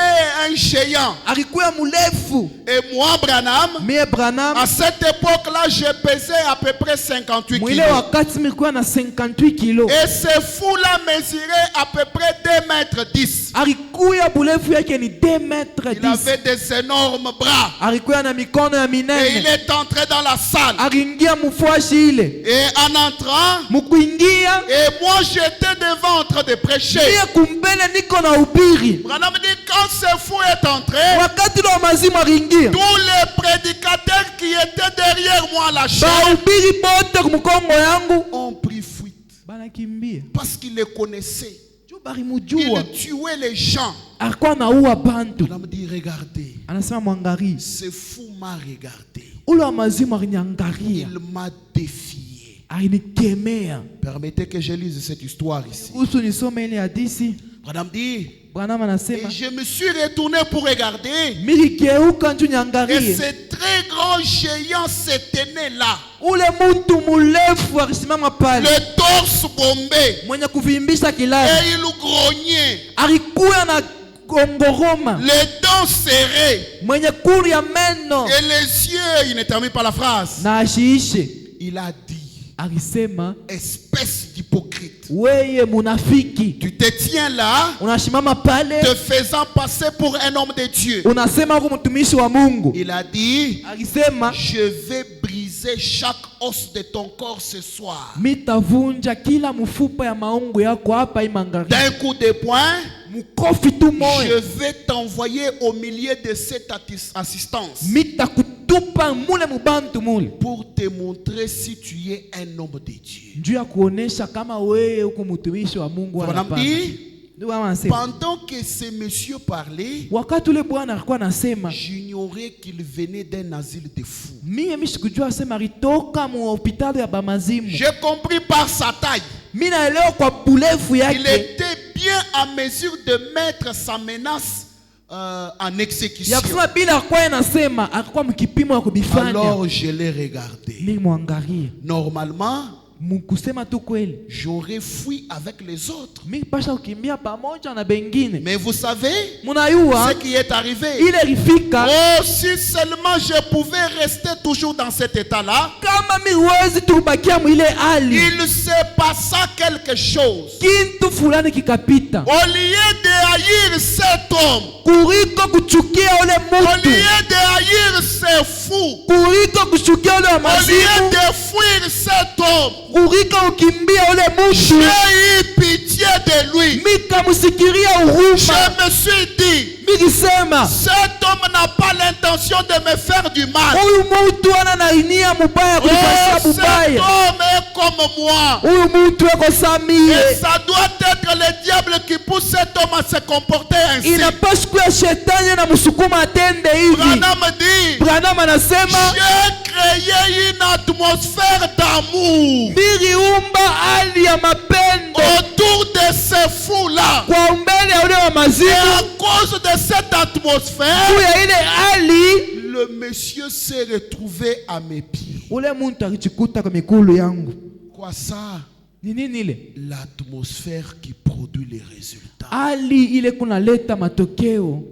un géant. alikuya murefu. Et moi, Branham, Mie Branham à cette époque-là, je pesais à peu près 58 mwile kilos. wakati milikuwa na 58 kilo, Et ce fou-là mesurait à peu près 2 mètres 10. alikuya burefu yake ni 2 metres Il 10, avait des énormes bras. alikuya na mikono ya Et il minene, est entré dans la salle. aliingia mfuashi ile. Et en entrant, Mukuingia et moi j'étais devant en train de prêcher. mie kumbele niko na ubiri. Branham dit, quand ce fou est entré, Wakati ule wa mazimu aliingia, tous les prédicateurs qui étaient derrière moi à la chair bahubiri bote kumkongo yangu ont pris fuite. banakimbia Parce qu'ils les connaissaient. juu barimujua Ils tuaient les gens. alikuwa naua bantu. Branham dit, regardez, Anasema mwangalie. Ce fou m'a regardé. Ule wa mazimu aliniangalia. Il m'a défié. Alinikemea. Permettez que je lise cette histoire ici. Usu nisome ile hadithi. Branham dit, Branham et anasema, je me suis retourné pour regarder. miligeuka nju Et niangalie. ce très grand géant se tenait là. Ule mtu mrefu alisimama pale. Le torse bombé. Mwenye kuvimbisha Et kilala. il grognait. Alikuwa na gongoroma. Les dents serrées. Mwenye kuri ya meno. Et les yeux, il ne termine pas la phrase. Na ashiishe. Il a dit, Alisema, espèce d'hypocrite. weye munafiki. Tu te tiens là, Unashimama pale. te faisant passer pour un homme de Dieu. Unasema uko mtumishi wa Mungu. Il a dit, Alisema, je vais briser chaque os de ton corps ce soir. mitavunja kila mfupa ya maungu yako hapa imangari. D'un coup de poing, Mkofi tu moyo. je vais t'envoyer au milieu de cette assistance Mitakutupa mule mubantu mule. pour te montrer si tu es un homme de Dieu. Njuu ya kuonesha kama wewe uko mtumishi wa Mungu Bwana hapa. dit, Ndio anasema. pendant que ce monsieur parlait, Wakati ule bwana alikuwa anasema, j'ignorais qu'il venait d'un asile de fous. mimi mishikujua sema alitoka mu hospitali ya bamazimu. J'ai compris par sa taille. Mimi naelewa kwa bulefu Il yake. était bien à mesure de mettre sa menace en exécution. Ya kusema bila kwa inasema alikuwa mkipimo wa kubifanya. Alors je l'ai regardé. Mimi mwangalie. Normalement, Mkusema tu kweli. j'aurais fui avec les autres. Mimi pasha kukimbia pamoja na bengine. Mais vous savez Munayua ce qui est arrivé. ile rifika. Oh, si seulement je pouvais rester toujours dans cet état-là. Kama miwezi tubakia mu ile hali. Il se passa quelque chose. Kintu fulani kikapita. Au lieu de haïr cet homme, Kuriko kuchukia ule au mtu. lieu de haïr ces fous, Kuriko kuchukia ule au lieu mazimu. de fuir cet homme, Kuriko ukimbia ule mtu. j'ai eu pitié de lui. Mikamusikiria Je huruma. me suis dit, Mikisema cet homme n'a pas l'intention de me faire du mal. huyu mtu ana nainia mubaya Oh, kunifanyia cet mubaya. homme est comme moi. Huyu mtu eko Et samie. ça doit être le diable qui pousse cet homme à se comporter ainsi. Inapaswa kuwa shetani na msukuma atende hivi. Branham dit, Branham anasema j'ai créé une atmosphère d'amour niliumba hali ya mapendo autour de ces fous-là. kwa umbele ya ule wa Et mazimu. à cause de cette atmosphère, Juu ya ile hali le monsieur s'est retrouvé à mes pieds. ule mtu alichikuta kwa mikulu yangu. Quoi ça? Ni nini ile? L'atmosphère qui produit les résultats. Hali ile kunaleta matokeo.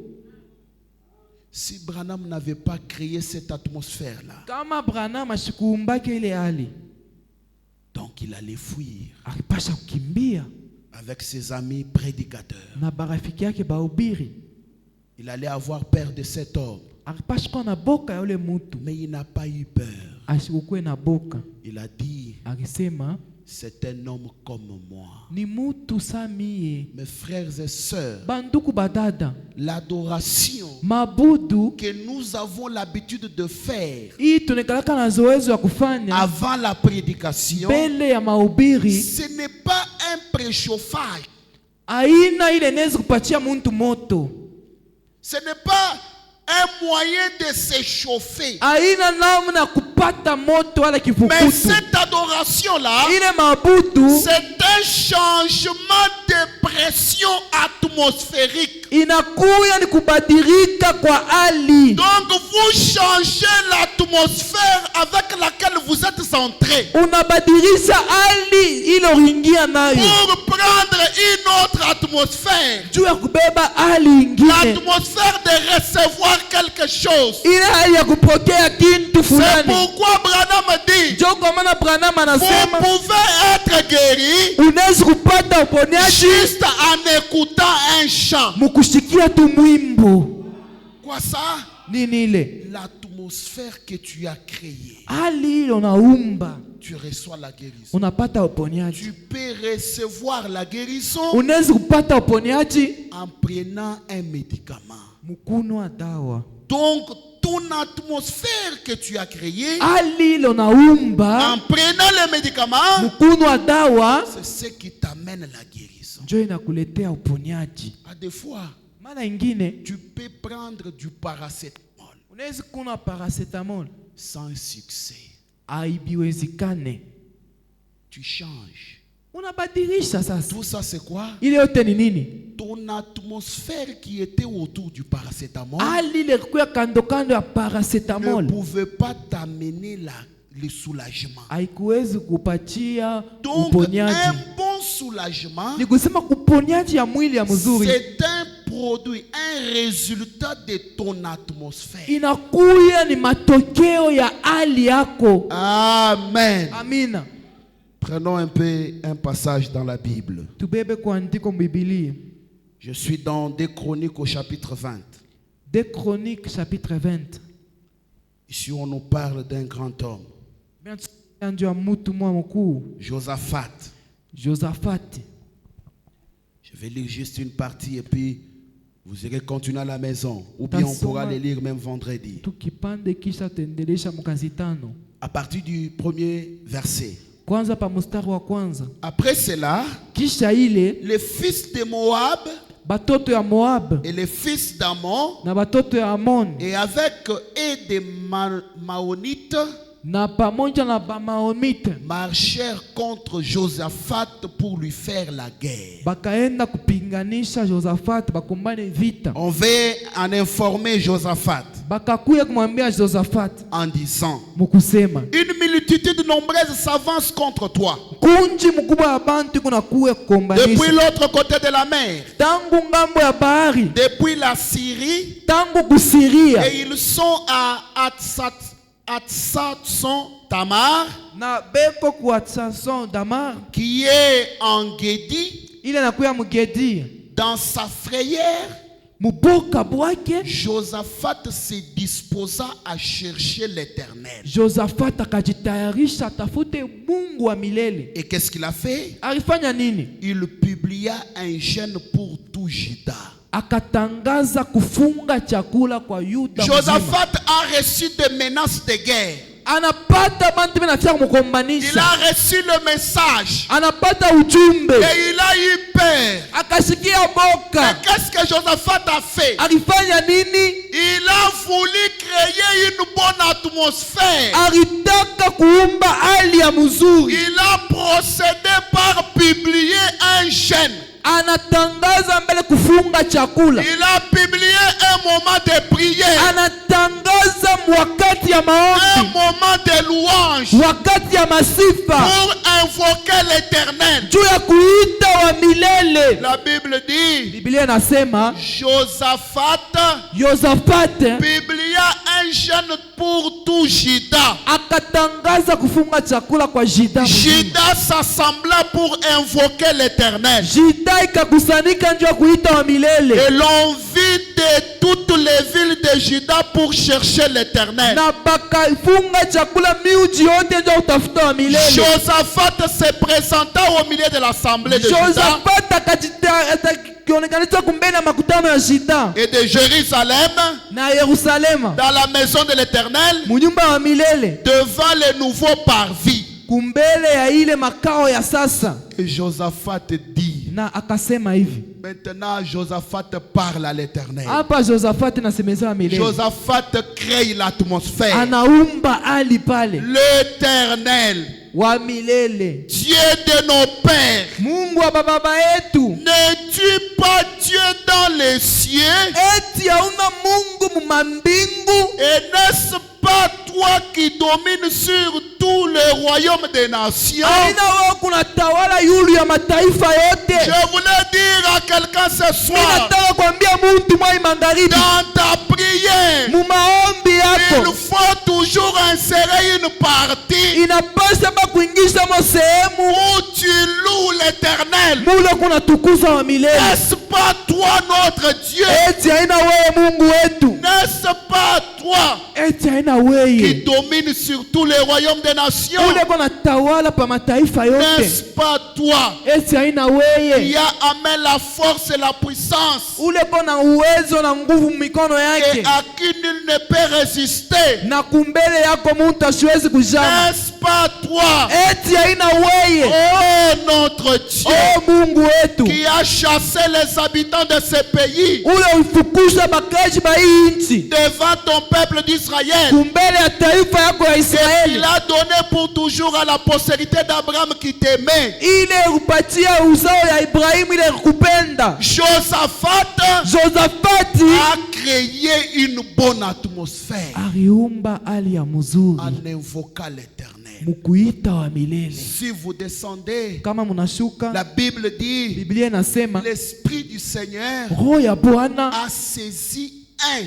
Si Branham n'avait pas créé cette atmosphère-là, Kama Branham ashikuumbake ile hali, donc il allait fuir alipasha kukimbia avec ses amis prédicateurs. na barafiki yake bahubiri. Il allait avoir peur de cet homme, Alipasha kuwa na boka ya ule mtu. mais il n'a pas eu peur. Asikukuwe na boka. Il a dit, Alisema c'est un homme comme moi. ni mtu samie. Mes frères et sœurs, Banduku badada, l'adoration mabudu que nous avons l'habitude de faire hii tunekalaka na zoezi ya kufanya avant la prédication, mbele ya mahubiri ce n'est pas un préchauffage. aina ile inaweza kupatia mtu moto. Ce n'est pas un moyen de s'échauffer. Aina namna kupata moto wala Mais kivukutu. cette adoration-là, Ile mabudu c'est un changement de pression atmosphérique. inakuya ni kubadilika kwa hali. Donc vous changez l'atmosphère avec laquelle vous êtes entré Unabadilisha hali ile uliingia nayo pour prendre une autre atmosphère. juu ya kubeba hali ingine, L'atmosphère de recevoir quelque chose. ile hali ya kupokea kintu C'est fulani. pourquoi Branham dit, Ndio kwa maana Branham vous anasema pouvez être guéri unaweza kupata uponyaji juste en écoutant un chant. mukushikia tu mwimbo. Quoi ça? Nini ile L'atmosphère que tu as créée, hali ile unaumba, tu reçois la guérison. unapata uponyaji. Tu peux recevoir la guérison Unaweza kupata uponyaji en prenant un médicament. mkunwa dawa. Donc, ton atmosphère que tu as créée, Hali ile unaumba en prenant le médicament, mkunwa dawa c'est ce qui t'amène la guérison. ndio inakuletea uponyaji. À des fois, Mara ingine tu peux prendre du paracétamol unaweza kuna paracetamol sans succès. haibiwezekane. Tu changes. Unabadilisha sasa. Tout ça c'est quoi? Ile yote ni nini? Ton atmosphère qui était autour du paracétamol Hali ile kuya kando kando ya ne paracetamol pouvait pas t'amener le soulagement. haikuwezi kupatia Donc uponyaji. un bon soulagement, Ni kusema kuponyaji ya mwili ya mzuri c'est un produit, un résultat de ton atmosphère. inakuya ni matokeo ya hali yako. Amen. Amina. Prenons un peu un passage dans la Bible. Tubebe kwa andiko Biblia. Je suis dans 2 Chroniques au chapitre 20. 2 Chroniques chapitre 20. Ici on nous parle d'un grand homme, Ndio ya mtu mwa mkuu Josaphat. Josaphat. Je vais lire juste une partie et puis vous irez continuer à la maison. Ou bien on pourra les lire même vendredi. Tukipande kisha tendelesha mkazi tano. À partir du premier verset. Kwanza pa mstari wa kwanza. Après cela, Kisha ile les fils de Moab batoto ya Moab et les fils d'Ammon na batoto ya Amon et avec eux des Maonites na pamoja na Bamaonite marchèrent contre Josaphat pour lui faire la guerre. bakaenda kupinganisha Josaphat bakumbane vita. On veut en informer Josaphat Bakakuya kumwambia Josaphat en disant: mukusema une multitude nombreuse s'avance contre toi kunji mkubwa ya bantu kuna kuya depuis kukombanisha l'autre côté de la mer, tangu ngambo ya bahari depuis la Syrie, tangu kusiria et ils sont à Atsatson Tamar, na beko kwa Samson Damar qui est en Guédi. ile nakuya mugedi Dans sa frayeur, muboka bwake. Josaphat se disposa à chercher l'Éternel. Josaphat akajitayarisha tafute Mungu wa milele. Et qu'est-ce qu'il a fait? Alifanya nini? Il publia un jeûne pour tout Juda. Akatangaza kufunga chakula kwa Yuda mzima. Josaphat a reçu des menaces de guerre. Anapata bantu binafika Il kumkombanisha. a reçu le message Anapata ujumbe. et il a eu peur. Akasikia Mais boka. qu'est-ce que Josaphat a fait? Alifanya nini? Il a voulu créer une bonne atmosphère. Alitaka kuumba hali ya mzuri. Il a procédé par publier un jeûne. Anatangaza mbele kufunga chakula. Il a publié un moment de prière, Anatangaza wakati ya un maombi, moment de louange wakati ya masifa, pour invoquer l'Éternel. juu ya kuita wa milele. La Bible dit, Biblia inasema Josaphat publia un jeûne pour tout Juda. akatangaza kufunga chakula kwa Juda. Juda s'assembla pour invoquer l'Éternel. Juda ikakusanyika njoo kuita wa milele. Et l'on vit de toutes les villes de Juda pour chercher l'Éternel. Na bakafunga chakula miuji yote njoo utafuta wa milele. Josaphat se présenta au milieu de l'assemblée de Juda Josaphat akionekanisha kumbele na makutano ya Juda et de Jérusalem na Yerusalema dans la maison de l'Éternel munyumba wa milele devant les nouveaux parvis. kumbele ya ile makao ya sasa. Et Josaphat dit, Na akasema hivi. maintenant Josaphat parle à l'Éternel. Hapa Josaphat nasemeza wa milele. Josaphat crée l'atmosphère. Anaumba hali pale. L'Éternel, Wa milele. Dieu de nos pères, Mungu wa baba yetu. n'es-tu pas Dieu dans les cieux? Eti hauna Mungu mumambingu? Et n'est-ce pas toi qui domines sur tout le royaume des nations? Aina wewe kuna tawala yulu ya mataifa yote. Je voulais dire à quelqu'un ce soir, Ninataka kuambia mtu mwai magharibi. dans ta prière, Mumaombi il yako faut toujours insérer une partie inapaswa kuingisha sehemu où tu loues l'Éternel. mule kuna tukuza wa milele. N'est-ce pas toi notre Dieu? Eti haina wewe Mungu wetu? N'est-ce pas toi eti haina weye qui domine sur tous les royaumes des nations. ule kona tawala pa mataifa N'est-ce yote pas toi eti haina weye qui a amené la force et la puissance ule kona uwezo na nguvu mikono et yake à qui nul ne peut résister? na kumbele yako muntu asiwezi kujama N'est-ce pas toi, eti haina weye oh notre Dieu, o Mungu wetu qui a chassé les habitants de ce pays ule ufukuza bakaji ba hii nchi devant ton peuple d'Israël, kumbele ya taifa yako ya et Israeli il a donné pour toujours à la postérité d'Abraham qui t'aimait. ile upatia uzao ya Ibrahimu ile kupenda Josafati a créé une bonne atmosphère aliumba hali ya mzuri en invoquant l'Éternel. mukuita wa milele. Si vous descendez, Kama munashuka, la Bible dit, Biblia inasema l'Esprit du Seigneur roho ya Bwana a saisi un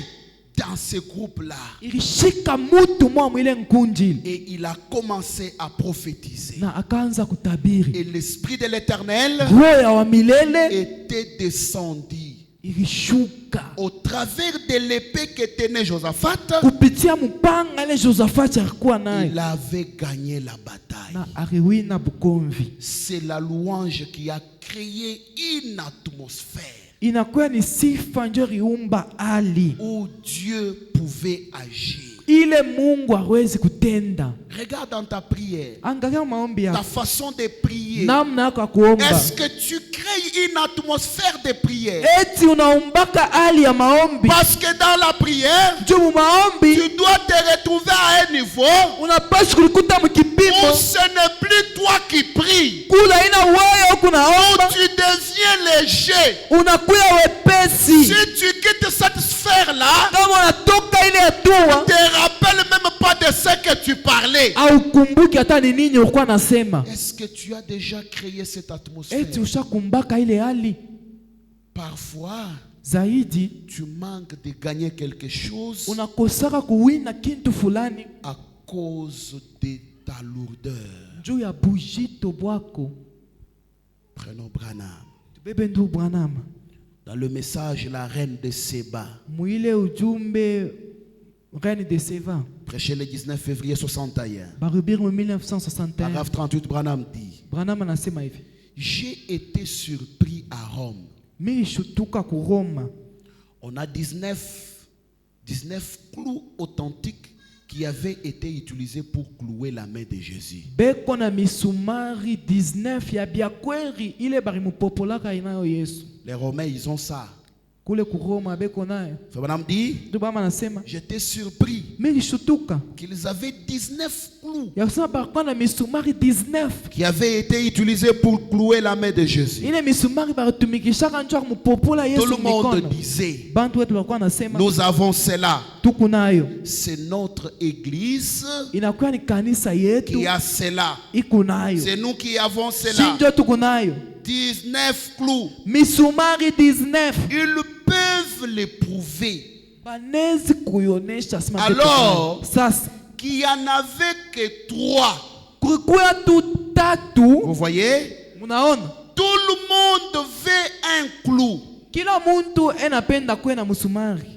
dans ce groupe-là ilishika mutu mwa mwile nkunjili et il a commencé à prophétiser. na akaanza kutabiri. Et l'Esprit de l'Éternel Roho ya wa milele était descendu ilishuka au travers de l'épée que tenait Josaphat. kupitia mpanga ile Josafati alikuwa naye Il avait gagné la bataille. na aliwina bukomvi. C'est la louange qui a créé une atmosphère Inakuwa ni sifa njo riumba hali où Dieu pouvait agir. ile Mungu hawezi kutenda. Regarde dans ta prière, Angalia maombi ta yako, façon de prier. namna yako ya kuomba. Est-ce que tu crées une atmosphère de prière? Eti unaumbaka hali ya maombi. Parce que dans la prière, Juu maombi tu dois te retrouver à un niveau unapaswa kulikuta mkipimo où ce n'est plus toi qui pries, kula ina wewe huku où naomba tu deviens léger. unakuya wepesi. Si tu quittes cette sphère-là, Kama unatoka ile hatua tu ne te rappelles même pas de ce que tu parlais. au kumbuki hata ni nini ulikuwa nasema. Est-ce que tu as déjà créé cette atmosphère? Eti ushakumbaka ile hali. Parfois, Zaidi tu manques de gagner quelque chose unakosaka kuwina kintu fulani à cause de ta lourdeur. juu ya bujito bwako. Prenons Branham. Tubebe ndu Branham Dans le message, la reine de Séba, mwile ujumbe Reine de Seva prêché le 19 février 61. barubiri mu 1961. Paragraphe 38, Branham dit: Branham anasema hivi: j'ai été surpris à Rome. milishutuka ku Roma. On a 19 clous authentiques qui avaient été utilisés pour clouer la main de Jésus. Beko na misumari 19 ya byakweri ile bari mupopolaka inayo Yesu. Les Romains, ils ont ça. Kule ku Roma beko nayo. Branham dit: Tubama anasema j'étais surpris milishutuka qu'ils avaient 19 clous ya kusema barikuwa na misumari 19 qui avaient été utilisés pour clouer la main de Jésus. ile misumari baritumikishaka njoo mupopola Tout Yesu le monde mikono. disait: Bantu wetu walikuwa nasema nous avons cela. tuku nayo. C'est notre église Inakuwa ni kanisa yetu qui a cela. iko nayo. C'est nous qui avons cela. Sinjo tuko nayo. 19 clous. Misumari 19. Ils peuvent l'éprouver. Banezi kuyonesha sima Alors, sasa qu'il n'y en avait que 3. kulikuwa tu tatu. Vous voyez? Munaona? Tout le monde veut un clou. Kila muntu enapenda kuwe na musumari.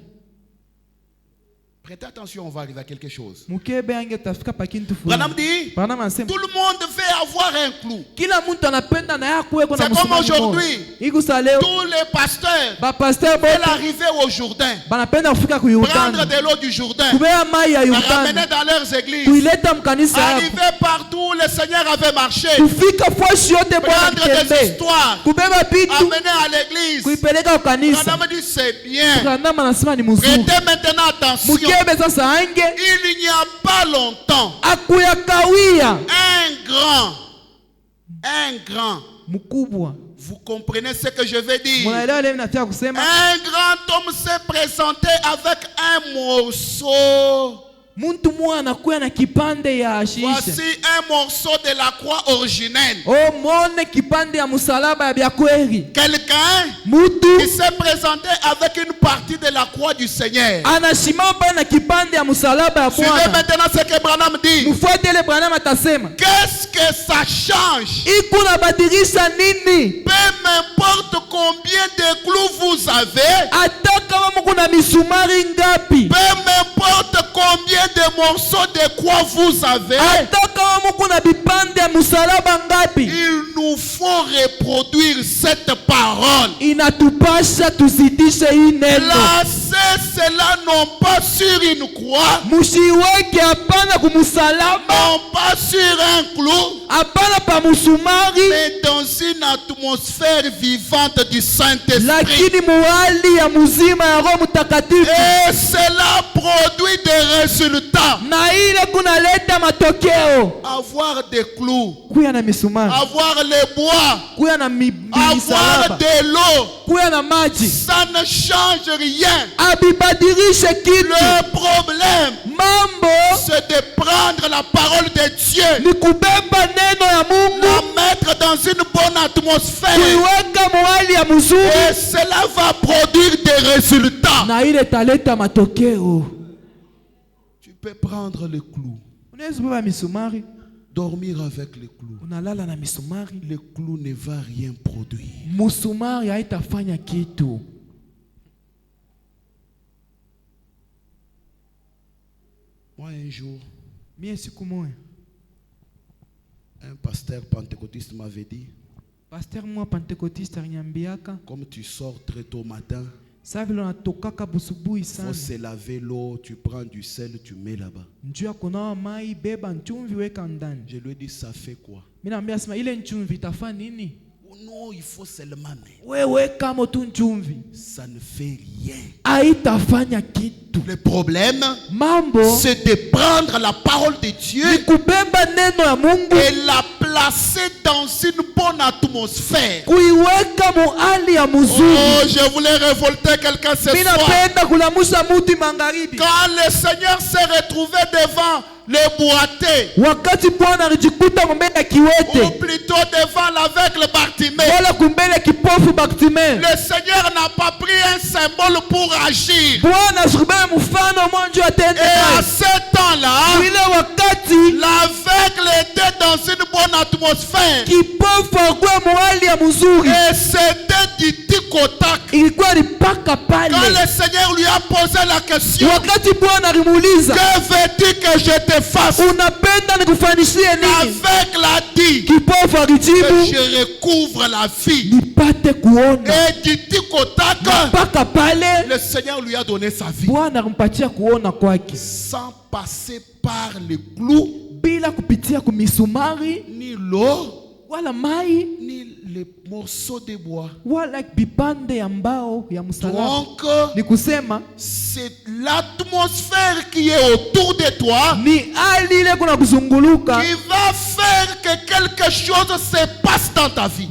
Prêtez attention, on va arriver à quelque chose. Mukebe ange tafika pa kintu Branham fulani. dit: Branham anasema tout le monde veut avoir un clou. kila muntu anapenda na yeye kuwe na C'est comme musumari. aujourd'hui. Ikusa leo Tous les pasteurs ba pasteur veulent bote arriver au Jourdain, banapenda kufika ku prendre Yordani. de l'eau du Jourdain, Kubea mai ya ramener Yordani. dans leurs églises. Kuileta mkanisa yako. Arriver partout où le Seigneur avait marché, Kufika fwashi yote Bwana prendre des mtembee. histoires, Kubeba vitu amener à l'église. kuipeleka kwa kanisa. Branham dit: c'est bien. Branham anasema ni mzuri. Prêtez maintenant attention. Mukebe sasa ange Il n'y a pas longtemps, akuyakawia un grand, mkubwa. vous comprenez ce que je veux dire? Munaelewa leo ninataka kusema Un grand homme s'est présenté avec un morceau. muntu mmoja anakuya na kipande ya ashisha. Voici un morceau de la croix originelle. Oh, mone kipande ya musalaba ya byakweri. Quelqu'un Mutu qui s'est présenté avec une partie de la croix du Seigneur. anashimama na kipande ya musalaba ya Suivez Bwana. maintenant ce que Branham dit. Mufuatele Branham atasema. Qu'est-ce que ça change? Iko na badilisha nini? Peu m'importe combien de clous vous avez. Hata kama mko na misumari ngapi. Peu m'importe combien combien de morceaux de croix vous avez, il nous faut reproduire cette parole. Placer cela non pas sur une croix, non pas sur un clou, mais dans une atmosphère vivante du Saint-Esprit. Et cela produit des résultats. Avoir des clous, avoir les bois, avoir de l'eau, ça ne change rien. Le problème, c'est de prendre la parole de Dieu, la mettre dans une bonne atmosphère, et cela va produire des résultats. Tu peux prendre le clou, dormir avec le clou. Le clou ne va rien produire. Moi, un jour, un pasteur pentecôtiste m'avait dit, comme tu sors très tôt matin, il faut se laver l'eau, tu prends du sel, tu mets là-bas. Je lui ai dit, ça fait quoi? Oh non, il faut seulement mettre. Ça ne fait rien. Le problème, c'est de prendre la parole de Dieu et la placer dans une bonne atmosphère. Oh, je voulais révolter quelqu'un ce soir. Quand le Seigneur s'est retrouvé devant les boités, ou plutôt devant l'aveugle Bartimée, le Seigneur n'a pas pris un symbole pour agir. Et à ce temps-là, l'aveugle était dans une bonne atmosphère, et c'était du tic-au-tac. Quand le Seigneur lui a posé la question, que veux-tu que je te fasse? L'aveugle a dit que je recouvre la vie. Et du tic-au-tac, le Seigneur lui a donné sa vie sans passer par le clou, ni l'eau, ni les morceaux de bois. Donc, c'est l'atmosphère qui est autour de toi qui va faire que quelque chose se passe dans ta vie.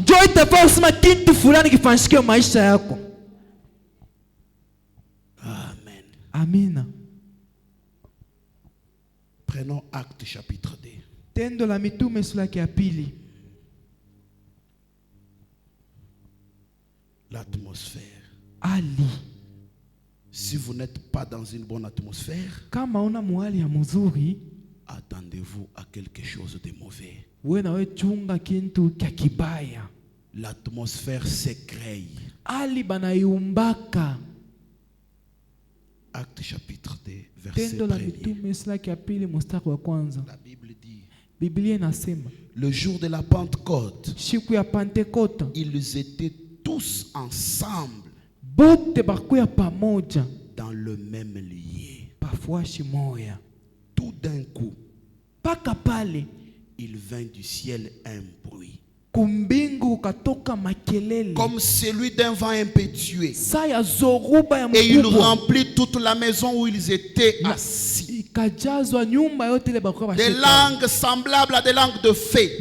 Amen. Prenons Acte chapitre 2. L'atmosphère. Si vous n'êtes pas dans une bonne atmosphère, attendez-vous à quelque chose de mauvais. L'atmosphère s'écrée. Acte chapitre 2, verset 1. La Bible dit, le jour de la Pentecôte, ils étaient tous ensemble dans le même lieu. Tout d'un coup, il vint du ciel un bruit, comme celui d'un vent impétueux, et il remplit toute la maison où ils étaient assis. Des langues semblables à des langues de feu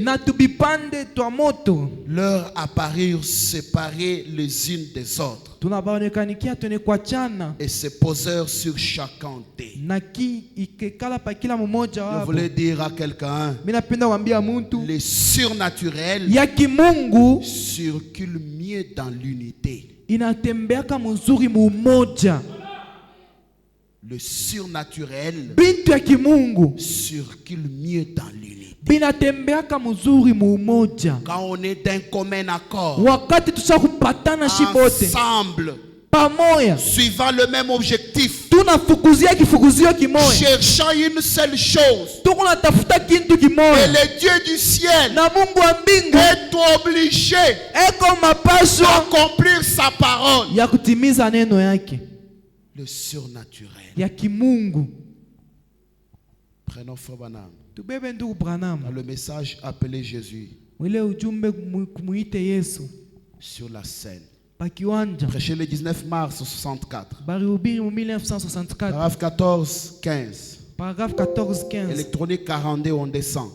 leur apparurent séparées les unes des autres, et se posèrent sur chacun d'eux. Je voulais dire à quelqu'un, le surnaturel circule mieux dans l'unité. Le surnaturel circule mieux dans l'unité. Quand on est d'un commun accord, ensemble, pamoja suivant le même objectif, tunafukuzia kifukuzio kimoja cherchant une seule chose. tuko natafuta kintu Et kimoja le Dieu du ciel na Mungu wa mbingu est obligé eko mapasho d'accomplir sa parole. ya kutimiza neno yake Le surnaturel. ya kimungu. Prenons Frère Branham. Tubebe ndugu Dans Branham le message appelé Jésus ile ujumbe kumuite Yesu sur la scène. pa kiwanja Prêché le 19 mars 64. barihubiri mu 1964 Paragraphe 14, 15. paragraphe 14-15. Électronique 42, on descend.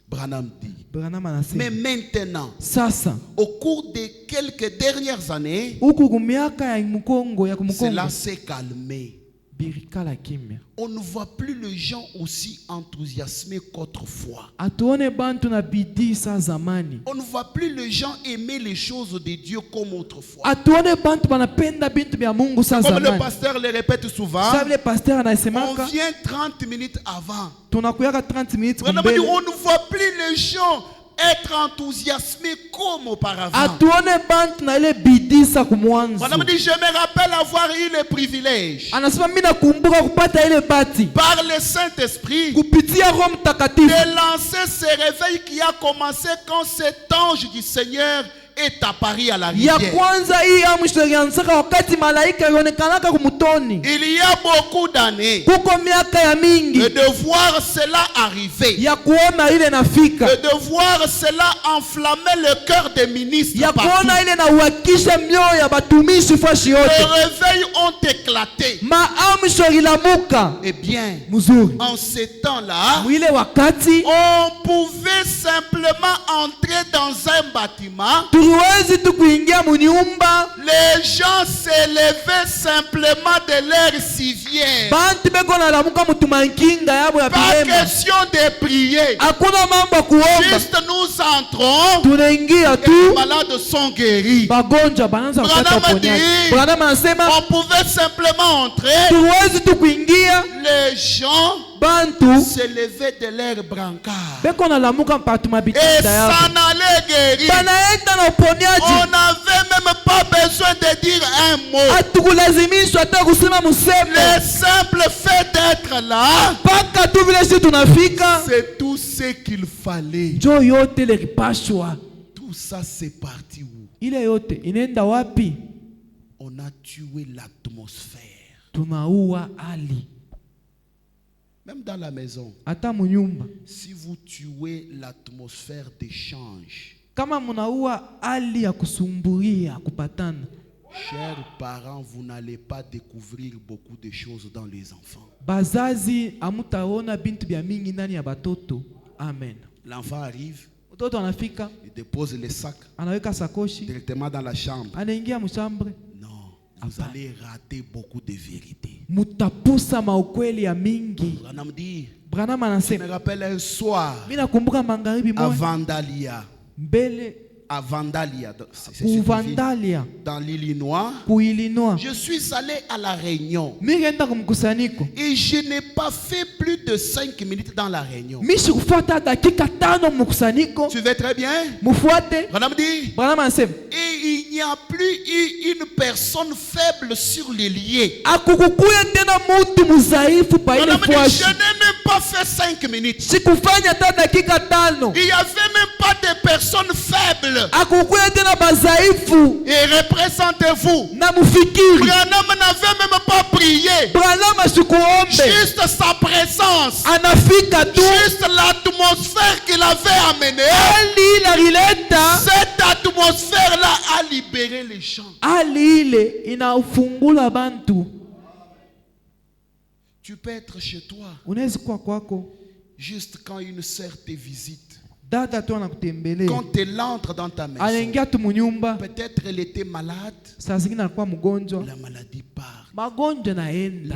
Branham dit. Branham Mais anasema maintenant, sasa au cours des quelques dernières années, huku kumiaka ya mkongo ya kumkongo cela s'est calmé. birikala kimya. On ne voit plus les gens aussi enthousiasmés qu'autrefois. Atuone bantu na bidii sa zamani. On ne voit plus les gens aimer les choses de Dieu comme autrefois. Atuone bantu banapenda bintu bya Mungu sa Comme le zamani. pasteur le répète souvent, Sa vile pasteur on anasemaka vient 30 minutes avant. tunakuyaka 30 minutes Vraiment, kumbele. on ne voit plus les gens être enthousiasmés comme auparavant. Atuone bantu na ile bidii sa kumwanzo. Madame dit, je me rappelle avoir eu le privilège Anasema mimi nakumbuka kupata ile bati par le Saint-Esprit kupitia Roho Mtakatifu de lancer ce réveil qui a commencé quand cet ange du Seigneur est apparu à la ya rivière. kwanza hii amsho ilianzaka wakati malaika ilionekanaka kumutoni. Il y a beaucoup d'années Kuko miaka ya mingi et de voir cela arriver, ya kuona ile nafika, et de voir cela enflammer le cœur des ministres ya partout. kuona ile na uhakisha mioyo ya batumishi fashi Les yote. réveils ont éclaté. Maamsho ilamuka Eh bien, mzuri en ces temps-là, mwile wakati on pouvait simplement entrer dans un bâtiment. tuliwezi tu kuingia munyumba, Les gens s'élevaient simplement de leur civière. bantu beko nalamuka mutumankinga yabo ya Pas bilema, question de prier. hakuna mambo ya kuomba, Juste nous entrons tunaingia et tu les malades sont guéris. bagonjwa banaanza kupata Branham uponyaji. dit, Branham anasema On pouvait simplement entrer. tuwezi tu kuingia, Les gens bantu s'élevaient de leur brancard beko nalamuka mpatu et mabitanda yabo s'en allaient guéris. banaenda na uponyaji. On n'avait même pas besoin de dire un mot. Hatukulazimishwa hata kusema museme, Le simple fait d'être là, mpaka tu vile si tunafika c'est tout ce qu'il fallait. njo yote lilipashwa. Tout ça, c'est parti où? Ile yote inaenda wapi? On a tué l'atmosphère. Tunaua hali Même dans la maison, hata munyumba. si vous tuez l'atmosphère d'échange, Kama munaua hali ya kusumburia kupatana, chers parents, vous n'allez pas découvrir beaucoup de choses dans les enfants. bazazi amutaona bintu bya mingi ndani ya batoto. Amen. L'enfant arrive, Mtoto anafika il dépose les sacs anaweka sakoshi directement dans la chambre. anaingia mshambre, Non, vous allez rater beaucoup de vérités. mutapusa maukweli ya mingi. Branham dit, Branham je me anasema rappelle un soir mimi nakumbuka magharibi à moja Vandalia. mbele À Vandalia, c'est une ville kuvandalia dans l'Illinois. kuilinwa Je suis allé à la réunion migenda kumkusanyiko et je n'ai pas fait plus de 5 minutes dans la réunion. mishikufuata dakika 5 mkusanyiko. Tu veux très bien? Mufuate. Branham dit, Branham anasema et il n'y a plus eu une personne faible sur les liés. akukukuya tena mutu muzaifu pa ile Branham dit, je fwashi, n'ai même pas fait 5 minutes. sikufanya hata dakika 5. Il n'y avait même pas de personnes faibles. Akukuya tena bazaifu Et représentez-vous, na mufikiri. Branham n'avait même pas prié. Branham asikuombe, Juste sa présence, anafika tu juste l'atmosphère qu'il avait amenée. hali ile alileta, Cette atmosphère-là a libéré les gens. hali ile inaufungula bantu. Tu peux être chez toi, Unaweza kuwa kwako, juste quand une sœur te visite. dada tu anakutembelea, Quand elle entre dans ta maison, anaingia tu munyumba, peut-être elle était malade, saa zingine anakuwa mgonjwa, la maladie part. magonjwa naenda,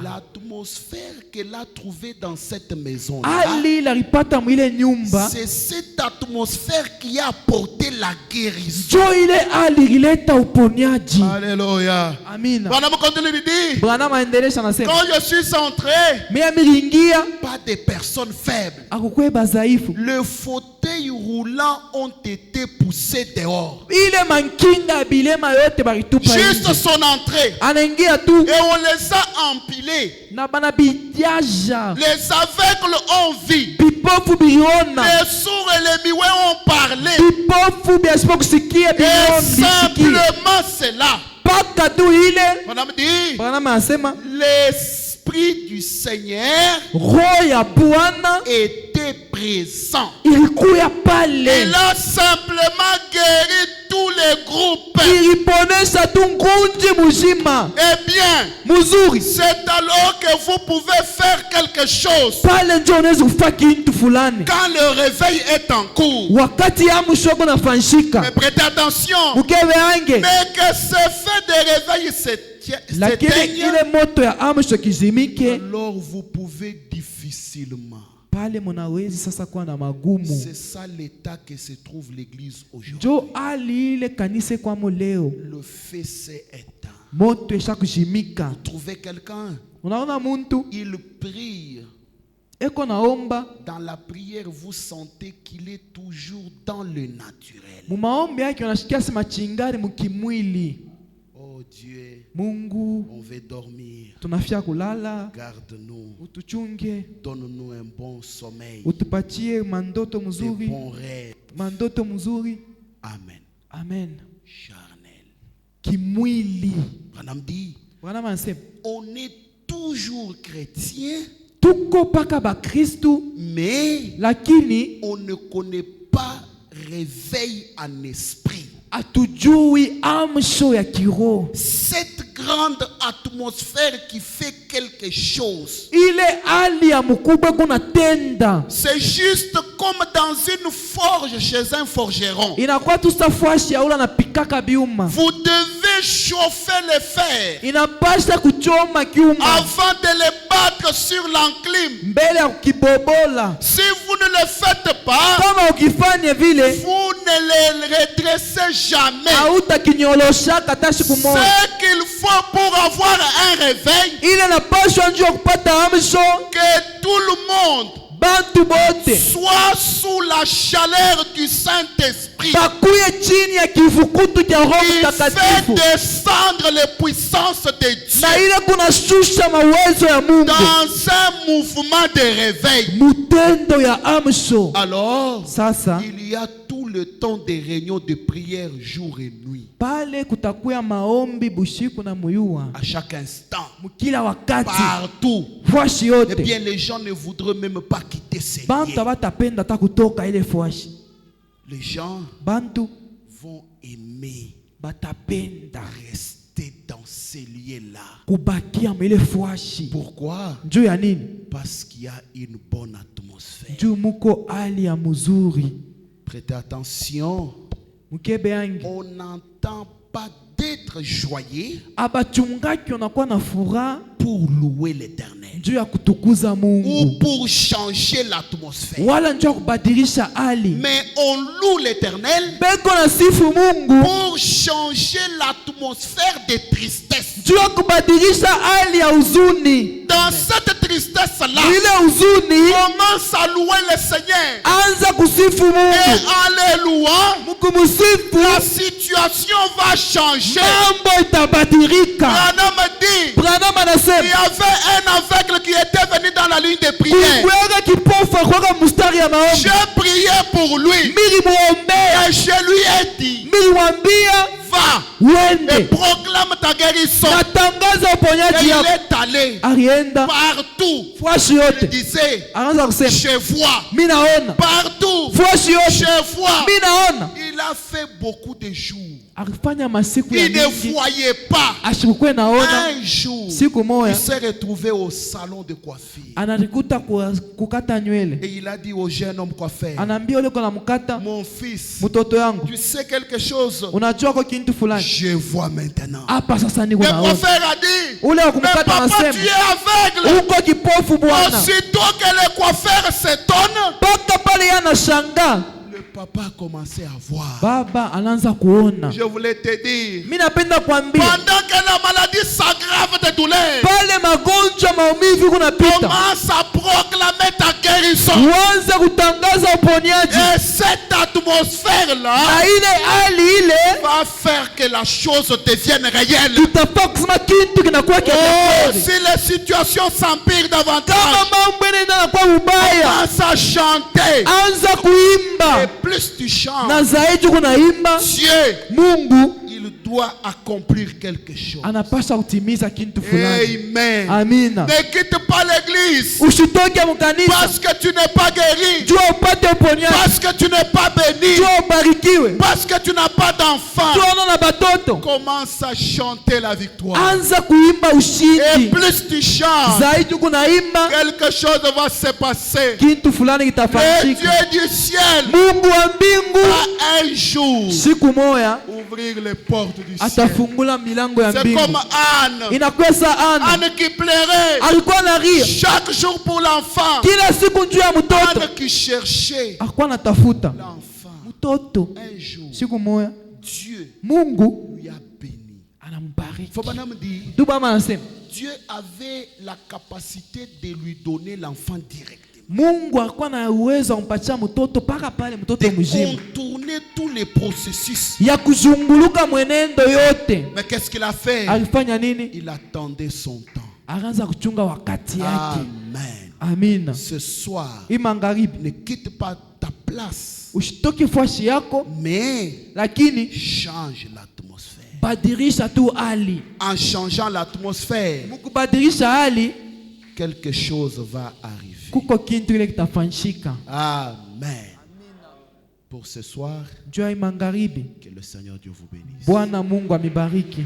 l'atmosphère qu'elle a trouvée dans cette maison. hali alipata mwile nyumba C'est cette atmosphère qui a apporté la guérison. jo ile hali ilileta uponyaji. Alléluia. Amina. Branham continue de dire, Branham aendelesha anasema quand je suis entré, mimi milingia pas des personnes faibles. akukwe bazaifu Le fauteuil roulant ont été poussés dehors. ile mankinga bilema yote baritupa Juste nje. son entrée. Anaingia tu Et on les a empilés. na bana bidiaja Les aveugles ont vu. bipofu biliona Les sourds et les muets ont parlé. bipofu biasipo kusikia Et biliona bisikie simplement cela. paka tu ile. Madame dit, Branham anasema l'Esprit du Seigneur roho ya Bwana était présent. ilikuya pale, Il a simplement guéri tous les groupes. iliponesha tu ngunji muzima Eh bien, muzuri. c'est alors que vous pouvez faire quelque chose. Pale ndio unaweza kufanya kitu fulani Quand le réveil est en cours. wakati ya mshogo Mais nafanyika prêtez attention. mukebe ange, Mais que ce fait de réveil lakini s'éteigne, ile moto ya amsho kizimike, alors vous pouvez difficilement. pale munawezi sasa kuwa na magumu. C'est ça l'état que se trouve l'église aujourd'hui. Njo hali ile kanisa kwamo leo, Le feu s'est éteint. moto esha kuzimika. Trouvez quelqu'un, Unaona muntu il prie. eko naomba, Dans la prière, vous sentez qu'il est toujours dans le naturel. mumaombi yake unashikia sema chingari mukimwili. Oh Dieu, Mungu, on veut dormir. tunafia kulala, Garde-nous. utuchunge, Donne-nous un bon sommeil. utupatie mandoto Des mzuri, bons rêves. mandoto mzuri. Amen. Amen. Charnel. Kimwili. Branham dit, Bwana anasema on est toujours chrétien, tuko paka ba Kristu, mais lakini on ne connaît pas réveil en esprit. atujui amsho ya kiroho. Cette grande atmosphère qui fait quelque chose. Ile hali ya mkubwa kuna tenda. C'est juste comme dans une forge chez un forgeron. Inakuwa tu safashi ya ula na pikaka biuma. Vous devez chauffer le fer Inapasha kuchoma kiuma avant de le battre sur l'enclume. mbele ya kukibobola. Si vous ne le faites pas, Kama ukifanya vile vous ne le redressez jamais. hautakinyolosha hata siku moja. Ce qu'il faut pour avoir un réveil, Ile napashwa njoo kupata amsho, que tout le monde bantu bote soit sous la chaleur du Saint-Esprit. bakuye chini ya kivukutu cha Roho Il fait Mtakatifu, descendre les puissances de Dieu na ile kuna shusha mawezo ya Mungu dans un mouvement de réveil. mutendo ya amsho. Alors, Sasa il y a tout le temps des réunions de prière jour et nuit. pale kutakuya maombi bushiku na muyua À chaque instant, mukila wakati partout. fwashi Eh yote. bien, les gens ne voudraient même pas quitter ces Bantu lieux. abatapenda hata kutoka ile fwashi. Les gens Bantu vont aimer batapenda rester dans ces lieux-là. kubakia mwile fwashi. Pourquoi? Juu ya nini? Parce qu'il y a une bonne atmosphère. Juu muko hali ya mzuri. Prêtez attention. Mukebe yangi On n'entend pas d'être joyeux abachungaki wanakuwa na furaha pour louer l'Éternel juu ya kutukuza ou Mungu, pour changer l'atmosphère. wala njoo ya kubadilisha hali. Mais on loue l'Éternel Beko na sifu Mungu pour changer l'atmosphère de tristesse. juu ya kubadilisha hali ya huzuni. Dans cette tristesse-là, Ile huzuni commence à louer le Seigneur. anza kusifu Et Mungu, en le louant, mukumusifu la situation va changer. mambo itabadilika. Branham dit, Branham il y anasema avait un aveugle qui était venu dans la ligne de prière. kukwega kipofu akwaka mustari ya maombi, J'ai prié pour lui. mili muombea, Et je lui ai dit, mili wambia va et wende proclame ta guérison. natangaza Et uponyaji il yako. est allé Alienda partout. fwashi Il yote, disait, anaanza kusema je vois. mi naona Partout. fwashi yote, Je vois. mi naona. Il a fait beaucoup de jours. Akifanya masiku ya Il ne mingi voyait pas. ashikukwe naona Un jour, siku il moya s'est retrouvé au salon de coiffure. anarikuta kukata nywele, Et il a dit au jeune homme coiffeur, anaambia ule kona mkata, mon fils, mtoto yangu, tu sais quelque chose? unajua kwa kintu fulani Je vois maintenant. hapa sasa niko Le naona. coiffeur a dit, Ule wa mais kumkata papa, tu anasema es aveugle. uko kipofu bwana. Aussitôt que le coiffeur s'étonne, Mpaka pale yeye anashangaa, le papa a commencé à voir. baba anaanza kuona. Je voulais te dire, Mimi napenda kuambia pendant que la maladie s'aggrave de douleur, pale magonjwa maumivu kunapita, commence à proclamer ta guérison. uanze kutangaza uponyaji, Et cette atmosphère-là na ile hali ile va faire que la chose devienne réelle. tutafaa kusema kitu kinakuwa Oh, kiasi. si la situation s'empire Kama davantage, mambo yanaenda kwa ubaya, commence à chanter. anza kuimba, Et plus tu chantes, na zaidi kunaimba, Dieu, Mungu il doit accomplir quelque chose. anapasha kutimiza kitu fulani. Amen. Amina. Ne quitte pas l'église Usitoke mkanisa parce que tu n'es pas guéri, jua upate uponyaji, parce que tu n'es pas béni, jua ubarikiwe, parce que tu n'as pas d'enfant. jua una na batoto. Commence à chanter la victoire. Anza kuimba Et ushindi, plus tu chantes, zaidi kunaimba, quelque chose va se passer. kitu fulani Le kitafanyika. Dieu du ciel Mungu wa mbingu va un jour siku moya ouvrir les portes du ciel. atafungula milango ya C'est mbingu. comme Anne. Inakwesa Ana Anne qui pleurait alikuwa analia chaque jour pour l'enfant. kila siku juu ya mtoto, Anne qui cherchait alikuwa anatafuta l'enfant. mtoto. Un jour, Siku moya Dieu Mungu lui a béni. anambariki. Faut pas me dire, Ndio mama anasema Dieu avait la capacité de lui donner l'enfant directement. Mungu alikuwa na uwezo wa kumpatia mtoto paka pale mtoto De mzima, contourner tous les processus. ya kuzunguluka mwenendo yote. Mais qu'est-ce qu'il a fait? Alifanya nini? Il attendait son temps. Akaanza kuchunga wakati yake. Amen. Amina. Ce soir, Hii magharibi ne quitte pas ta place, usitoke fashi yako, mais lakini change l'atmosphère. badirisha tu hali. En changeant l'atmosphère, Mukubadirisha hali, quelque chose va arriver. kuko kintu ile kitafanyika. Amen. Pour ce soir, Jua hii magharibi, que le Seigneur Dieu vous bénisse. Bwana Mungu amibariki.